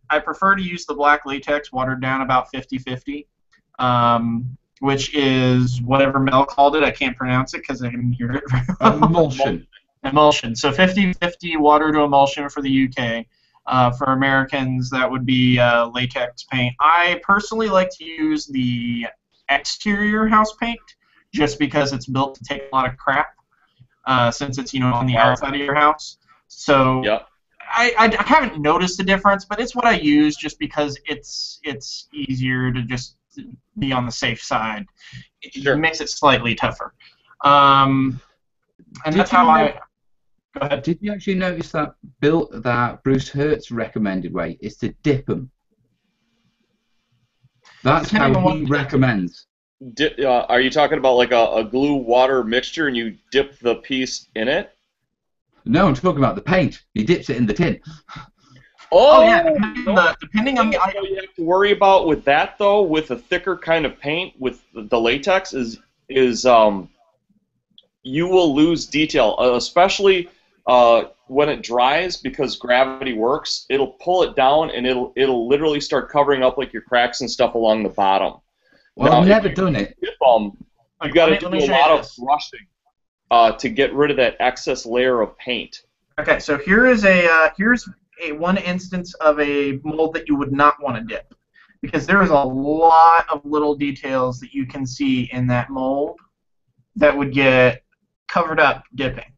S2: I prefer to use the black latex, watered down about 50/50, which is whatever Mel called it. I can't pronounce it because I didn't hear it.
S1: Emulsion.
S2: Emulsion. So 50/50 water to emulsion for the UK. For Americans, that would be latex paint. I personally like to use the exterior house paint just because it's built to take a lot of crap since it's on the outside of your house. So
S3: yep.
S2: I haven't noticed a difference, but it's what I use just because it's easier to just be on the safe side.
S3: Sure.
S2: It makes it slightly tougher. And that's how I... Go ahead.
S1: Did you actually notice that Bruce Hirst recommended way is to dip them? That's how he recommends.
S3: Are you talking about like a glue water mixture and you dip the piece in it?
S1: No, I'm talking about the paint. He dips it in the tin.
S2: Oh yeah, depending on the
S3: item. What you have to worry about with that though, with a thicker kind of paint, with the latex, is you will lose detail, especially when it dries, because gravity works. It'll pull it down and it'll literally start covering up like your cracks and stuff along the bottom.
S1: Well, I've never done it.
S3: You got to do a lot of brushing to get rid of that excess layer of paint.
S2: Okay, so here's one instance of a mold that you would not want to dip, because there is a lot of little details that you can see in that mold that would get covered up dipping.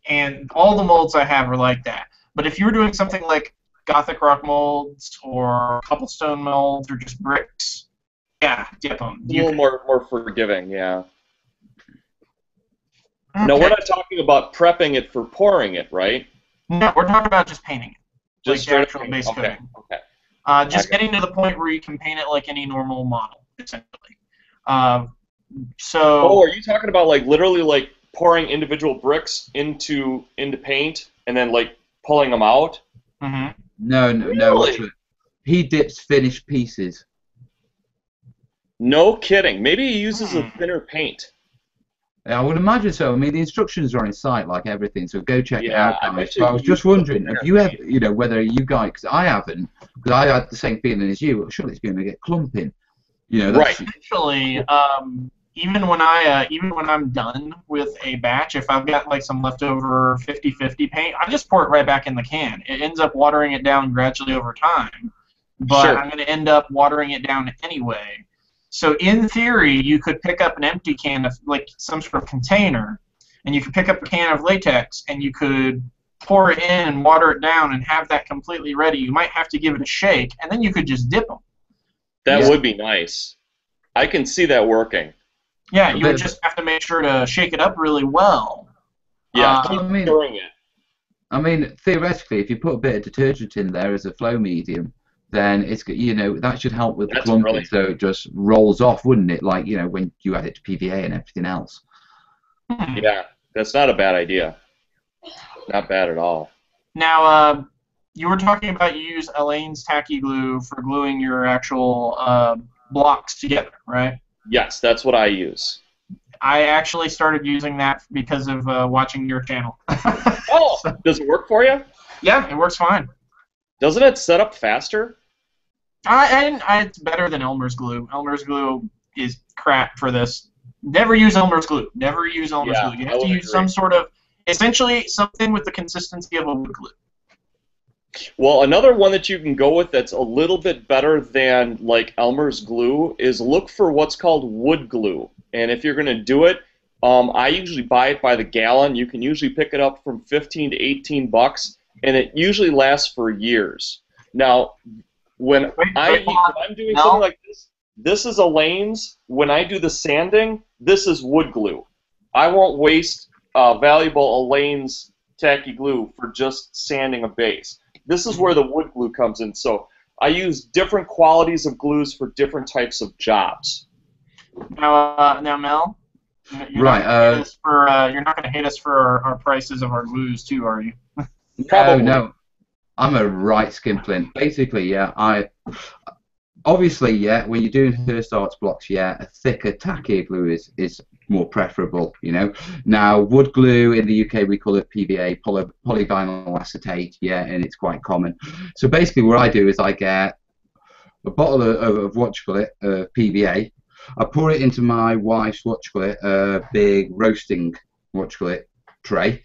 S2: And all the molds I have are like that. But if you were doing something like Gothic rock molds or cobblestone molds or just bricks, yeah, dip them.
S3: A little more forgiving, yeah.
S2: Okay.
S3: No, we're not talking about prepping it for pouring it, right?
S2: No, we're talking about just painting it.
S3: Just
S2: like actual base coating.
S3: Okay.
S2: Just getting to the point where you can paint it like any normal model, essentially. So.
S3: Oh, are you talking about like literally like pouring individual bricks into paint and then like pulling them out?
S2: Mm-hmm.
S1: No.
S3: Really?
S1: He dips finished pieces.
S3: No kidding. Maybe he uses a thinner paint.
S1: I would imagine so. I mean, the instructions are on his site, like everything, so go check it out, guys.
S3: So
S1: I was just wondering, have you ever, whether you guys, because I haven't, because I had the same feeling as you. Surely it's going to get clumping. That's,
S3: right.
S2: Actually, even when I'm done with a batch, if I've got like some leftover 50/50 paint, I just pour it right back in the can. It ends up watering it down gradually over time, but
S3: sure.
S2: I'm going to end up watering it down anyway. So in theory, you could pick up an empty can of, like, some sort of container, and you could pick up a can of latex, and you could pour it in and water it down and have that completely ready. You might have to give it a shake, and then you could just dip them.
S3: That would be nice. I can see that working.
S2: Yeah, you would just have to make sure to shake it up really well.
S3: Yeah, keep stirring it.
S1: I mean, theoretically, if you put a bit of detergent in there as a flow medium, then it's that should help with the clumping, so it just rolls off, wouldn't it? Like when you add it to PVA and everything else.
S3: Yeah, that's not a bad idea. Not bad at all.
S2: Now, you were talking about you use Elaine's tacky glue for gluing your actual blocks together, right?
S3: Yes, that's what I use.
S2: I actually started using that because of watching your channel.
S3: Oh, does it work for you?
S2: Yeah, it works fine.
S3: Doesn't it set up faster?
S2: It's better than Elmer's glue. Elmer's glue is crap for this. Never use Elmer's glue. Never use Elmer's glue. You have to use some sort of, essentially something with the consistency of a wood glue.
S3: Well, another one that you can go with that's a little bit better than like Elmer's glue is look for what's called wood glue. And if you're going to do it, I usually buy it by the gallon. You can usually pick it up from $15 to $18, and it usually lasts for years. Now, When I'm doing something like this is Elaine's. When I do the sanding, this is wood glue. I won't waste valuable Elaine's tacky glue for just sanding a base. This is where the wood glue comes in. So I use different qualities of glues for different types of jobs.
S2: Now, Mel, you're not going to hate us for our prices of our glues too, are you?
S3: Probably.
S1: No. I'm a right skinflint. Basically, yeah, obviously, yeah, when you're doing Hirst Arts blocks, yeah, a thicker, tackier glue is more preferable, you know. Now, wood glue in the UK, we call it PVA, polyvinyl acetate, yeah, and it's quite common. So basically what I do is I get a bottle of PVA, I pour it into my wife's big roasting tray,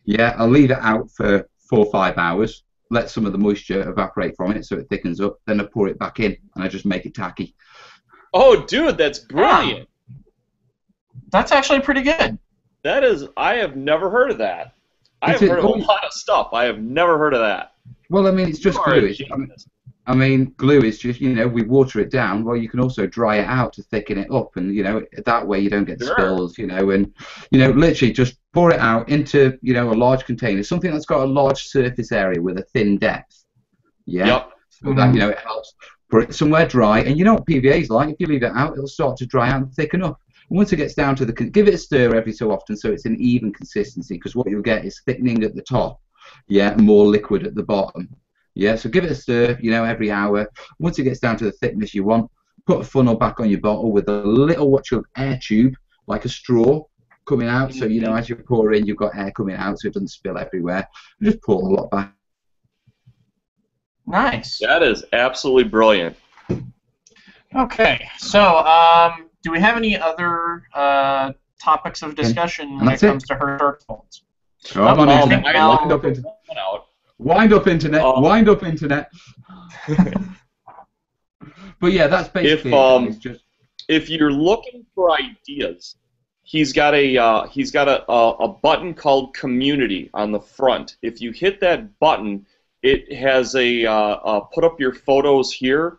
S1: yeah, I'll leave it out for 4 or 5 hours, let some of the moisture evaporate from it so it thickens up, then I pour it back in and I just make it tacky.
S3: Oh, dude, that's brilliant.
S2: That's actually pretty good.
S3: That is, I have never heard of that. I have heard of a lot of stuff. I have never heard of that.
S1: Well, I mean, it's just glue. I mean, glue is just, you know, we water it down. Well, you can also dry it out to thicken it up, and, you know, that way you don't get spills, you know, and, you know, literally just pour it out into, you know, a large container, something that's got a large surface area with a thin depth. Yeah.
S3: Yep.
S1: So that, you know, it helps. Put it somewhere dry, and you know what PVA is like. If you leave it out, it'll start to dry out and thicken up. And once it gets down to give it a stir every so often so it's an even consistency, because what you'll get is thickening at the top, yeah, and more liquid at the bottom. Yeah, so give it a stir, you know, every hour. Once it gets down to the thickness you want, put a funnel back on your bottle with a little air tube, like a straw, coming out. So, you know, as you pour in, you've got air coming out so it doesn't spill everywhere. And just pour a lot back.
S2: Nice.
S3: That is absolutely brilliant.
S2: Okay, so do we have any other topics of discussion when it comes to Hirst Arts molds?
S1: Come on, Internet. Wind up, Internet. Wind up, Internet. But yeah, that's basically
S3: if you're looking for ideas, he's got a button called Community on the front. If you hit that button, it has a put up your photos here.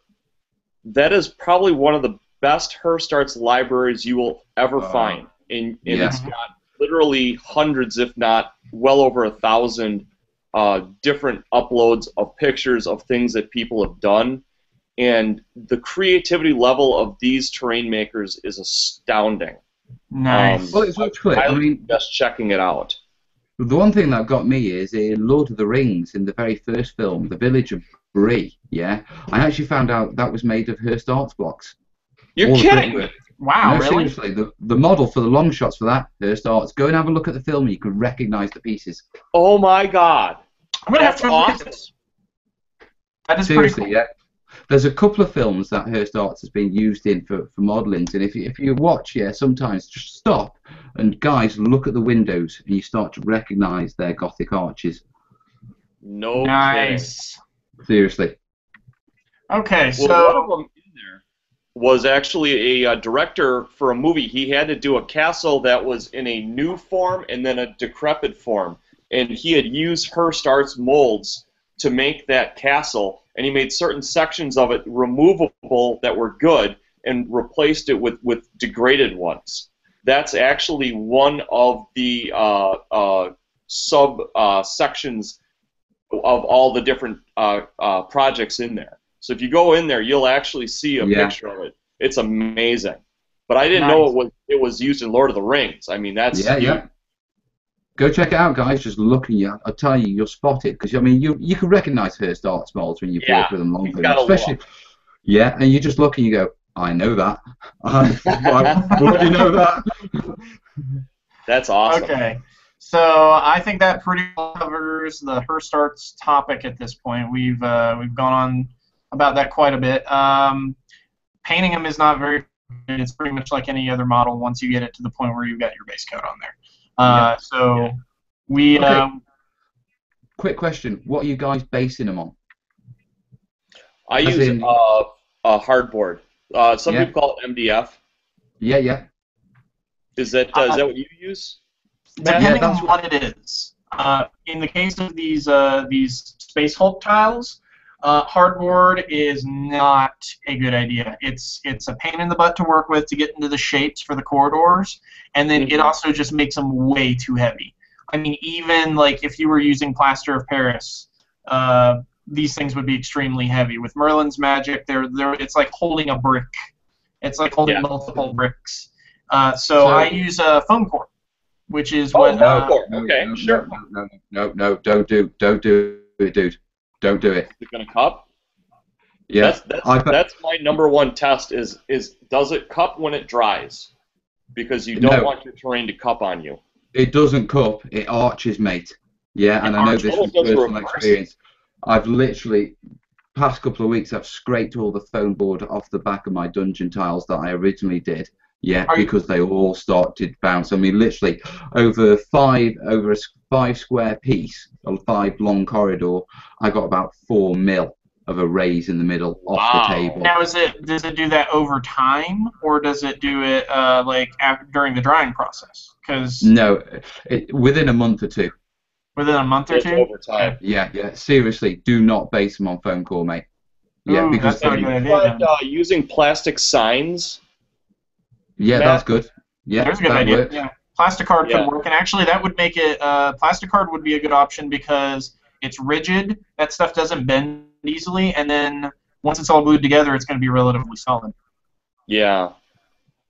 S3: That is probably one of the best Hirst Arts libraries you will ever find, and it's got literally hundreds, if not well over 1,000 different uploads of pictures of things that people have done, and the creativity level of these terrain makers is astounding.
S2: Nice.
S1: Well, it's actually, I mean,
S3: just checking it out.
S1: The one thing that got me is in Lord of the Rings, in the very first film, the village of Bree, yeah, I actually found out that was made of Hirst Arts blocks.
S3: You're kidding me.
S2: Wow,
S1: no,
S2: really?
S1: Seriously, the model for the long shots for that, Hirst Arts, go and have a look at the film and you can recognize the pieces.
S3: Oh my God.
S2: I'm going to have to look at this. That is
S1: Seriously,
S2: pretty cool.
S1: Yeah. There's a couple of films that Hirst Arts has been used in for modelings, and if you watch, yeah, sometimes just stop and guys look at the windows and you start to recognize their Gothic arches.
S3: No
S2: nice.
S3: kidding.
S1: Seriously.
S2: Okay, so
S3: one of them in there was actually a director for a movie. He had to do a castle that was in a new form and then a decrepit form, and he had used Hirst Arts molds to make that castle, and he made certain sections of it removable that were good and replaced it with degraded ones. That's actually one of the sections of all the different projects in there. So if you go in there, you'll actually see a picture of it. It's amazing. But I didn't know it was used in Lord of the Rings. I mean, that's huge.
S1: Yeah. Go check it out, guys. Just looking, I'll tell you, you'll spot it, because I mean, you can recognize Hirst Arts molds when you work with them long term, especially. Yeah, and you just look and you go, I know that. Why do you know that?
S3: That's awesome.
S2: Okay, so I think that pretty well covers the Hirst Arts topic at this point. We've gone on about that quite a bit. Painting them is not very. It's pretty much like any other model once you get it to the point where you've got your base coat on there. We.
S1: Okay. Quick question: what are you guys basing them on?
S3: I use a hardboard. Some people call it MDF.
S1: Yeah.
S3: Is that what you use?
S2: Depending on what it is. In the case of these Space Hulk tiles, Hardboard is not a good idea. It's a pain in the butt to work with to get into the shapes for the corridors, and then it also just makes them way too heavy. I mean, even like if you were using plaster of Paris, these things would be extremely heavy. With Merlin's magic, it's like holding a brick. It's like holding multiple bricks. So I use foam core, which is what.
S3: Okay, sure.
S1: No, don't do it, dude. Don't do it.
S3: Is it gonna cup?
S1: Yeah.
S3: That's my #1 test. Is does it cup when it dries? Because you don't want your terrain to cup on you.
S1: It doesn't cup. It arches, mate. Yeah, and I know this from personal experience. I've literally, past couple of weeks, I've scraped all the foam board off the back of my dungeon tiles that I originally did. Yeah, because they all started to bounce. I mean, literally, over a 5 square piece, a 5 long corridor, I got about 4 mil of a raise in the middle off the table.
S2: Now, does it do that over time, or does it do it during the drying process?
S1: No, within a month or two.
S2: Within a month or two?
S3: Over time.
S1: Yeah. Seriously, do not base them on foam core, mate. Yeah, because
S2: that's not a good idea.
S3: Using plastic signs.
S1: Yeah, that's good. Yeah,
S2: that's a good idea. Yeah. Plasticard could work, and actually that would make it. Plasticard would be a good option because it's rigid. That stuff doesn't bend easily, and then once it's all glued together, it's going to be relatively solid.
S3: Yeah.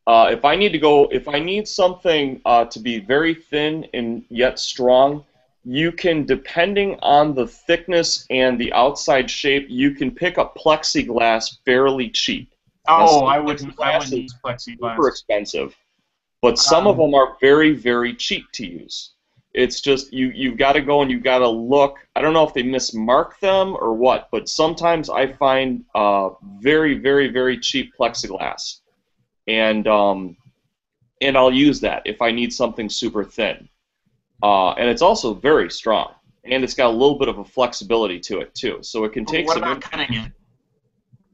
S3: If I need something to be very thin and yet strong, you can, depending on the thickness and the outside shape, you can pick up plexiglass fairly cheap.
S2: Oh, I wouldn't use plexiglass.
S3: Super expensive, but some of them are very, very cheap to use. It's just you've got to go and you've got to look. I don't know if they mismark them or what, but sometimes I find very, very, very cheap plexiglass, and I'll use that if I need something super thin. And it's also very strong, and it's got a little bit of a flexibility to it too, so it can take.
S2: What about cutting it?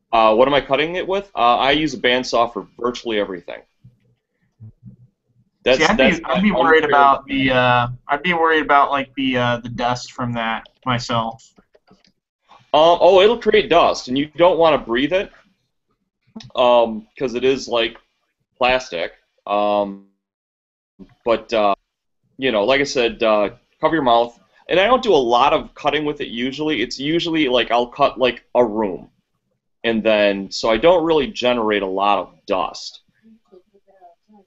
S3: What am I cutting it with? I use a bandsaw for virtually everything.
S2: I'd be worried about the dust from that myself.
S3: It'll create dust, and you don't want to breathe it, because it is like plastic. But like I said, cover your mouth. And I don't do a lot of cutting with it usually. It's usually like I'll cut like a room. And then, so I don't really generate a lot of dust.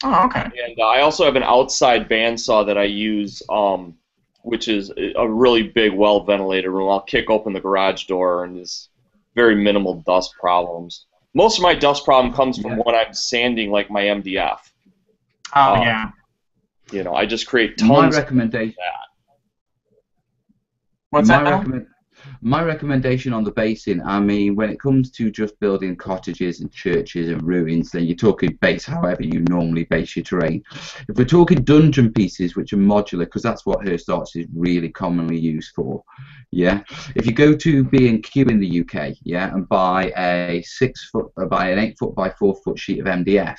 S2: Oh, okay.
S3: And I also have an outside bandsaw that I use, which is a really big, well-ventilated room. I'll kick open the garage door, and there's very minimal dust problems. Most of my dust problem comes from when I'm sanding, like my MDF.
S2: Oh, yeah.
S3: I just create tons of that.
S2: What's that?
S1: My recommendation on the basing, I mean, when it comes to just building cottages and churches and ruins, then you're talking base however you normally base your terrain. If we're talking dungeon pieces, which are modular, because that's what Hirst Arts is really commonly used for, yeah. If you go to B&Q in the UK, yeah, and buy an 8-foot by 4-foot sheet of MDF,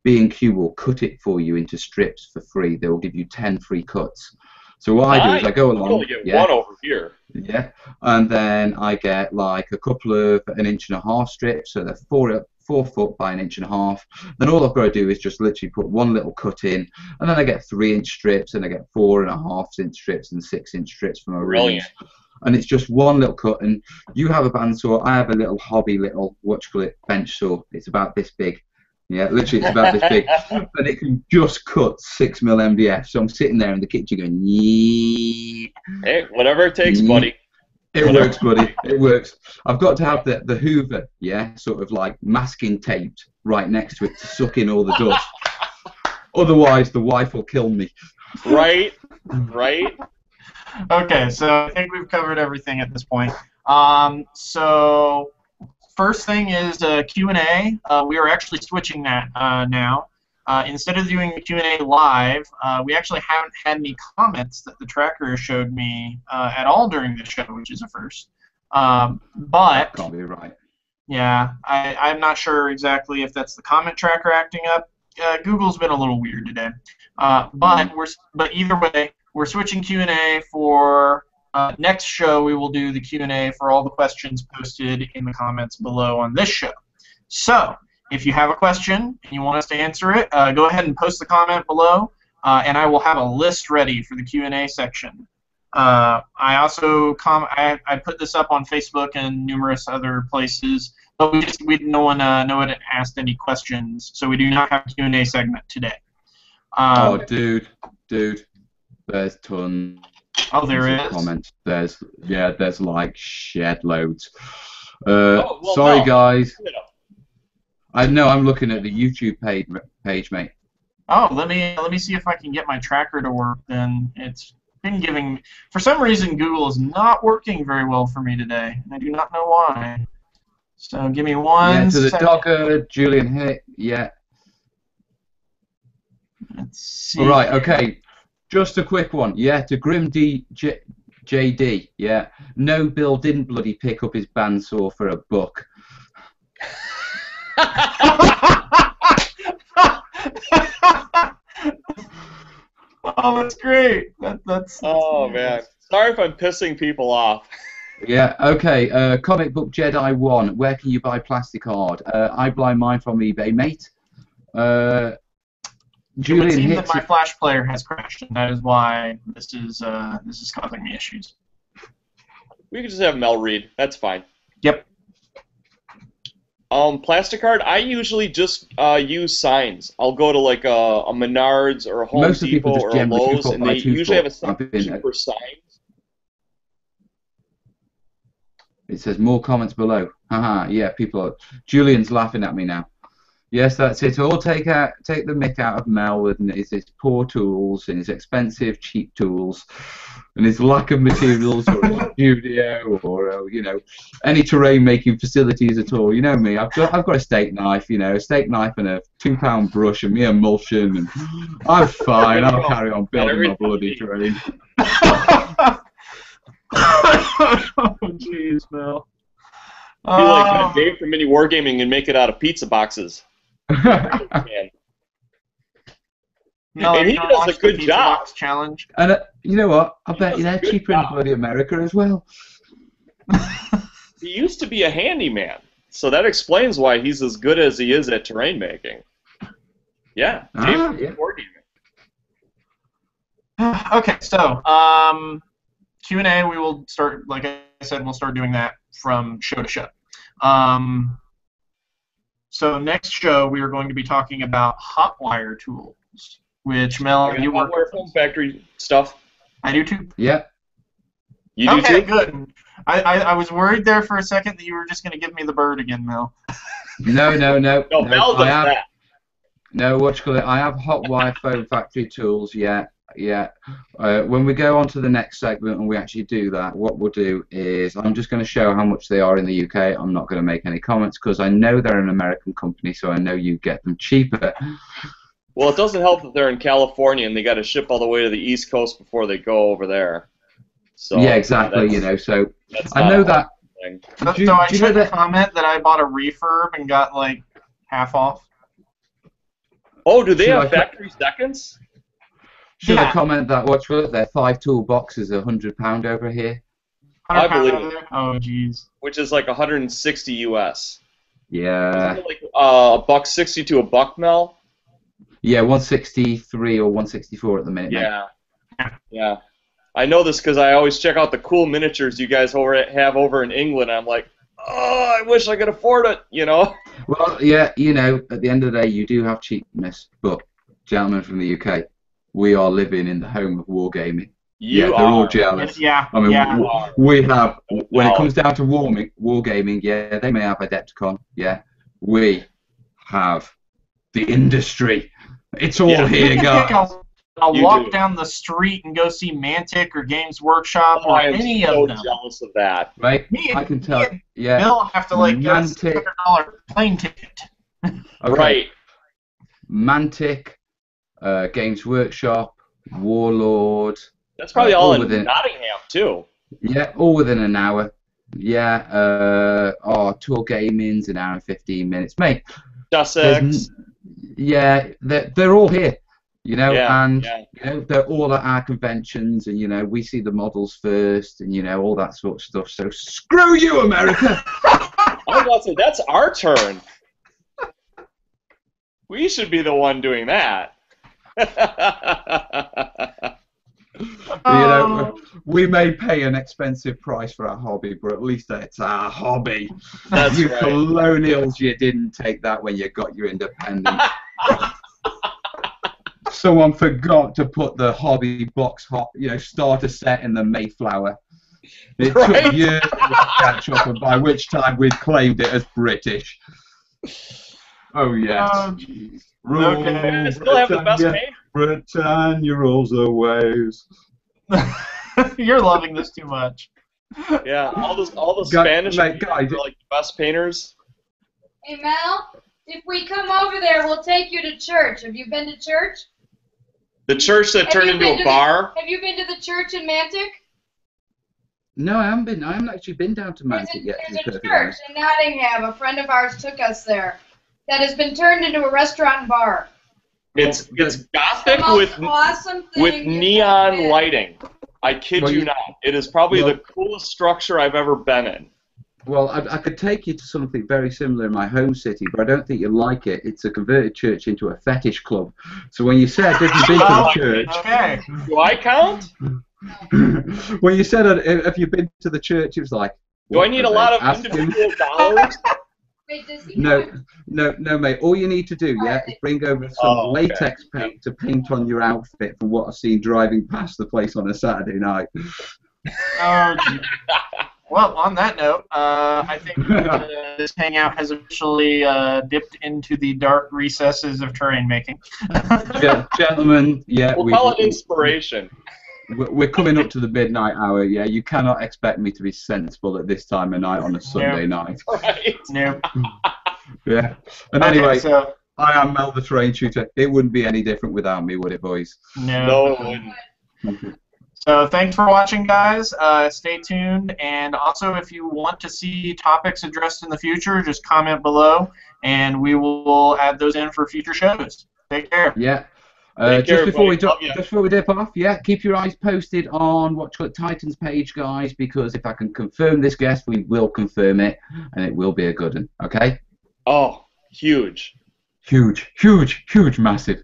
S1: B&Q will cut it for you into strips for free. They will give you 10 free cuts. So what I do is I go along.
S3: You only get one over here.
S1: Yeah, and then I get like a couple of 1.5-inch strips, so they're 4 foot by 1.5 inches. Then all I've got to do is just literally put one little cut in, and then I get 3-inch strips, and I get 4.5-inch strips and 6-inch strips from a range. And it's just one little cut. And you have a bandsaw, I have a little hobby, bench saw. It's about this big. Yeah, literally, it's about this big, and it can just cut 6 mil MDF. So I'm sitting there in the kitchen going, yeah.
S3: Hey, whatever it takes, buddy.
S1: It works, buddy. It works. I've got to have the Hoover, yeah, sort of like masking taped right next to it to suck in all the dust. Otherwise, the wife will kill me.
S3: Right.
S2: Okay, so I think we've covered everything at this point. So first thing is Q&A. We are actually switching that now. Instead of doing the Q&A live, we actually haven't had any comments that the tracker showed me at all during the show, which is a first. But
S1: that can't be right.
S2: Yeah, I'm not sure exactly if that's the comment tracker acting up. Google's been a little weird today. But either way, we're switching Q&A for Next show, we will do the Q&A for all the questions posted in the comments below on this show. So, if you have a question and you want us to answer it, go ahead and post the comment below, and I will have a list ready for the Q&A section. I also I put this up on Facebook and numerous other places, but no one asked any questions, so we do not have a Q&A segment today.
S1: Oh, dude, there's tons.
S2: Oh, there is.
S1: Comments. There's like shed loads.
S3: Well,
S1: sorry,
S3: no.
S1: guys. I know. I'm looking at the YouTube page, mate.
S2: Oh, let me see if I can get my tracker to work. Then it's been giving. For some reason, Google is not working very well for me today. I do not know why. So give me one.
S1: To the
S2: second.
S1: Dogger, Julian hit. Yeah.
S2: Let's see.
S1: All right. Okay. Just a quick one. Yeah. To Grim JD. Yeah. No, Bill didn't bloody pick up his bandsaw for a buck.
S2: Oh, that's great. That's
S3: Oh man, sorry if I'm pissing people off.
S1: Yeah. Okay. Comic Book Jedi 1. Where can you buy plastic art? I buy mine from eBay, mate. Julian
S2: it seems
S1: hits.
S2: that my Flash player has crashed, and that is why this is causing me issues.
S3: We could just have Mel read. That's fine.
S2: Yep.
S3: Plastic art, I usually just use signs. I'll go to like a Menards or a Home Depot or a Lowe's, and they usually have a section for signs.
S1: It says more comments below. Haha, yeah, people are. Julian's laughing at me now. Yes, that's it. All take the mick out of Mel and his poor tools and his expensive, cheap tools, and his lack of materials or his studio or any terrain making facilities at all. You know me. I've got a steak knife, a steak knife and a £2 brush and me emulsion, and I'm fine. I'll carry on building my bloody terrain.
S2: Oh, jeez, Mel.
S3: Be like Dave from Mini Wargaming and make it out of pizza boxes.
S2: No,
S3: and he does a good job.
S2: Challenge.
S1: And you know what? I bet they're cheaper in bloody America as well.
S3: He used to be a handyman, so that explains why he's as good as he is at terrain making. Yeah, Dave from Wargaming.
S2: Okay, so Q&A, we will start, like I said, we'll start doing that from show to show. So next show, we are going to be talking about hot wire tools, which Mel, you work
S3: with foam factory stuff.
S2: I do too.
S1: Yeah.
S3: You do too?
S2: Okay, good. I was worried there for a second that you were just going to give me the bird again, Mel.
S1: No.
S3: No, Mel does that.
S1: No, what you call it? I have hot wire foam factory tools. Yeah. When we go on to the next segment and we actually do that, what we'll do is I'm just going to show how much they are in the UK. I'm not going to make any comments because I know they're an American company, so I know you get them cheaper.
S3: Well, it doesn't help that they're in California and they got to ship all the way to the East Coast before they go over there. So
S1: yeah, exactly. So I know that.
S2: So I should comment that I bought a refurb and got like half off.
S3: Oh, do they have factory seconds?
S1: Should I comment that their 5 tool boxes are £100 over here?
S3: I believe it.
S2: Oh, jeez.
S3: Which is like 160 US.
S1: Yeah.
S3: Isn't it like $1.60 to $1, Mel?
S1: Yeah, 163 or 164 at the minute.
S3: Yeah. Mate. Yeah. I know this because I always check out the cool miniatures you guys have over in England. I'm like, oh, I wish I could afford it,
S1: Well, yeah, at the end of the day, you do have cheapness, but gentlemen from the UK, we are living in the home of wargaming. They're all jealous.
S2: Yeah.
S1: I mean, we have, when it comes down to wargaming, yeah, they may have Adepticon, yeah. We have the industry. It's all here, guys.
S2: I'll walk down the street and go see Mantic or Games Workshop or any of them.
S3: I'm so jealous of that.
S1: Right? I can tell. Yeah.
S2: They'll have to get a $600 plane ticket.
S1: Okay.
S3: Right.
S1: Mantic, Games Workshop, Warlord.
S3: That's probably all in Nottingham too.
S1: Yeah, all within an hour. Yeah. Tour Gaming's an hour and 15 minutes, mate.
S3: Sussex.
S1: Yeah, they're all here. You know,
S3: Yeah,
S1: and
S3: yeah.
S1: you know, they're all at our conventions, and you know, we see the models first, and you know, all that sort of stuff. So screw you, America!
S3: I was about to say, that's our turn. We should be the one doing that.
S1: You know, we may pay an expensive price for our hobby, but at least it's our hobby.
S3: That's
S1: You
S3: right.
S1: colonials, you didn't take that when you got your independence. Someone forgot to put the hobby box, starter set in the Mayflower. It
S3: Right.
S1: took years to catch up, and by which time we'd claimed it as British. Oh yes.
S2: Okay.
S3: I still have the best paint.
S1: Britannia rules the waves.
S2: You're loving this too much.
S3: Yeah, all the
S1: Guy-
S3: Spanish
S1: mate,
S3: people
S1: guys,
S3: are like the best painters.
S4: Hey, Mel, if we come over there, we'll take you to church. Have you been to church?
S3: The church that
S4: Have
S3: turned
S4: you
S3: into
S4: been
S3: a
S4: to
S3: bar.
S4: Have you been to the church in Mantic?
S1: No, I haven't been. I haven't actually been down to
S4: There's
S1: Mantic yet. To be
S4: a
S1: perfectly
S4: church
S1: honest.
S4: in Nottingham. A friend of ours took us there. That has been turned into a restaurant and bar.
S3: It's
S4: The
S3: gothic
S4: most
S3: with
S4: awesome thing you've ever
S3: neon
S4: been.
S3: lighting. I kid
S1: Well,
S3: you
S1: you-
S3: not. It is probably
S1: well-
S3: the coolest structure I've ever been in.
S1: Well, I could take you to something very similar in my home city, but I don't think you'll like it. It's a converted church into a fetish club. So when you said, have you been to the church?
S2: Okay.
S3: Do I count?
S1: When you said, have you been to the church, it was like...
S3: Do I need a lot of
S1: asking?
S3: individual dollars?
S4: Wait, does he
S1: No, mate. All you need to do, is bring over some
S3: Oh, okay.
S1: latex paint to paint on your outfit from what I've seen driving past the place on a Saturday night.
S2: Oh, gee. Well, on that note, I think this hangout has officially dipped into the dark recesses of terrain making.
S1: Gentlemen,
S3: We'll call it inspiration.
S1: we're coming up to the midnight hour. Yeah, you cannot expect me to be sensible at this time of night on a Sunday night.
S3: Right.
S2: Nope.
S1: Yeah. And
S2: Okay,
S1: anyway,
S2: so
S1: I am Mel the Terrain Tutor. It wouldn't be any different without me, would it, boys?
S3: No, it wouldn't.
S2: So thanks for watching, guys. Stay tuned, and also if you want to see topics addressed in the future, just comment below, and we will add those in for future shows. Take care.
S1: Yeah.
S3: Take care,
S1: Just before we
S3: everybody. Love ya.
S1: just before we dip off, keep your eyes posted on Watch Clip Titans page, guys, because if I can confirm this guest, we will confirm it, and it will be a good one. Okay?
S3: Oh, huge.
S1: Huge, huge, huge, massive.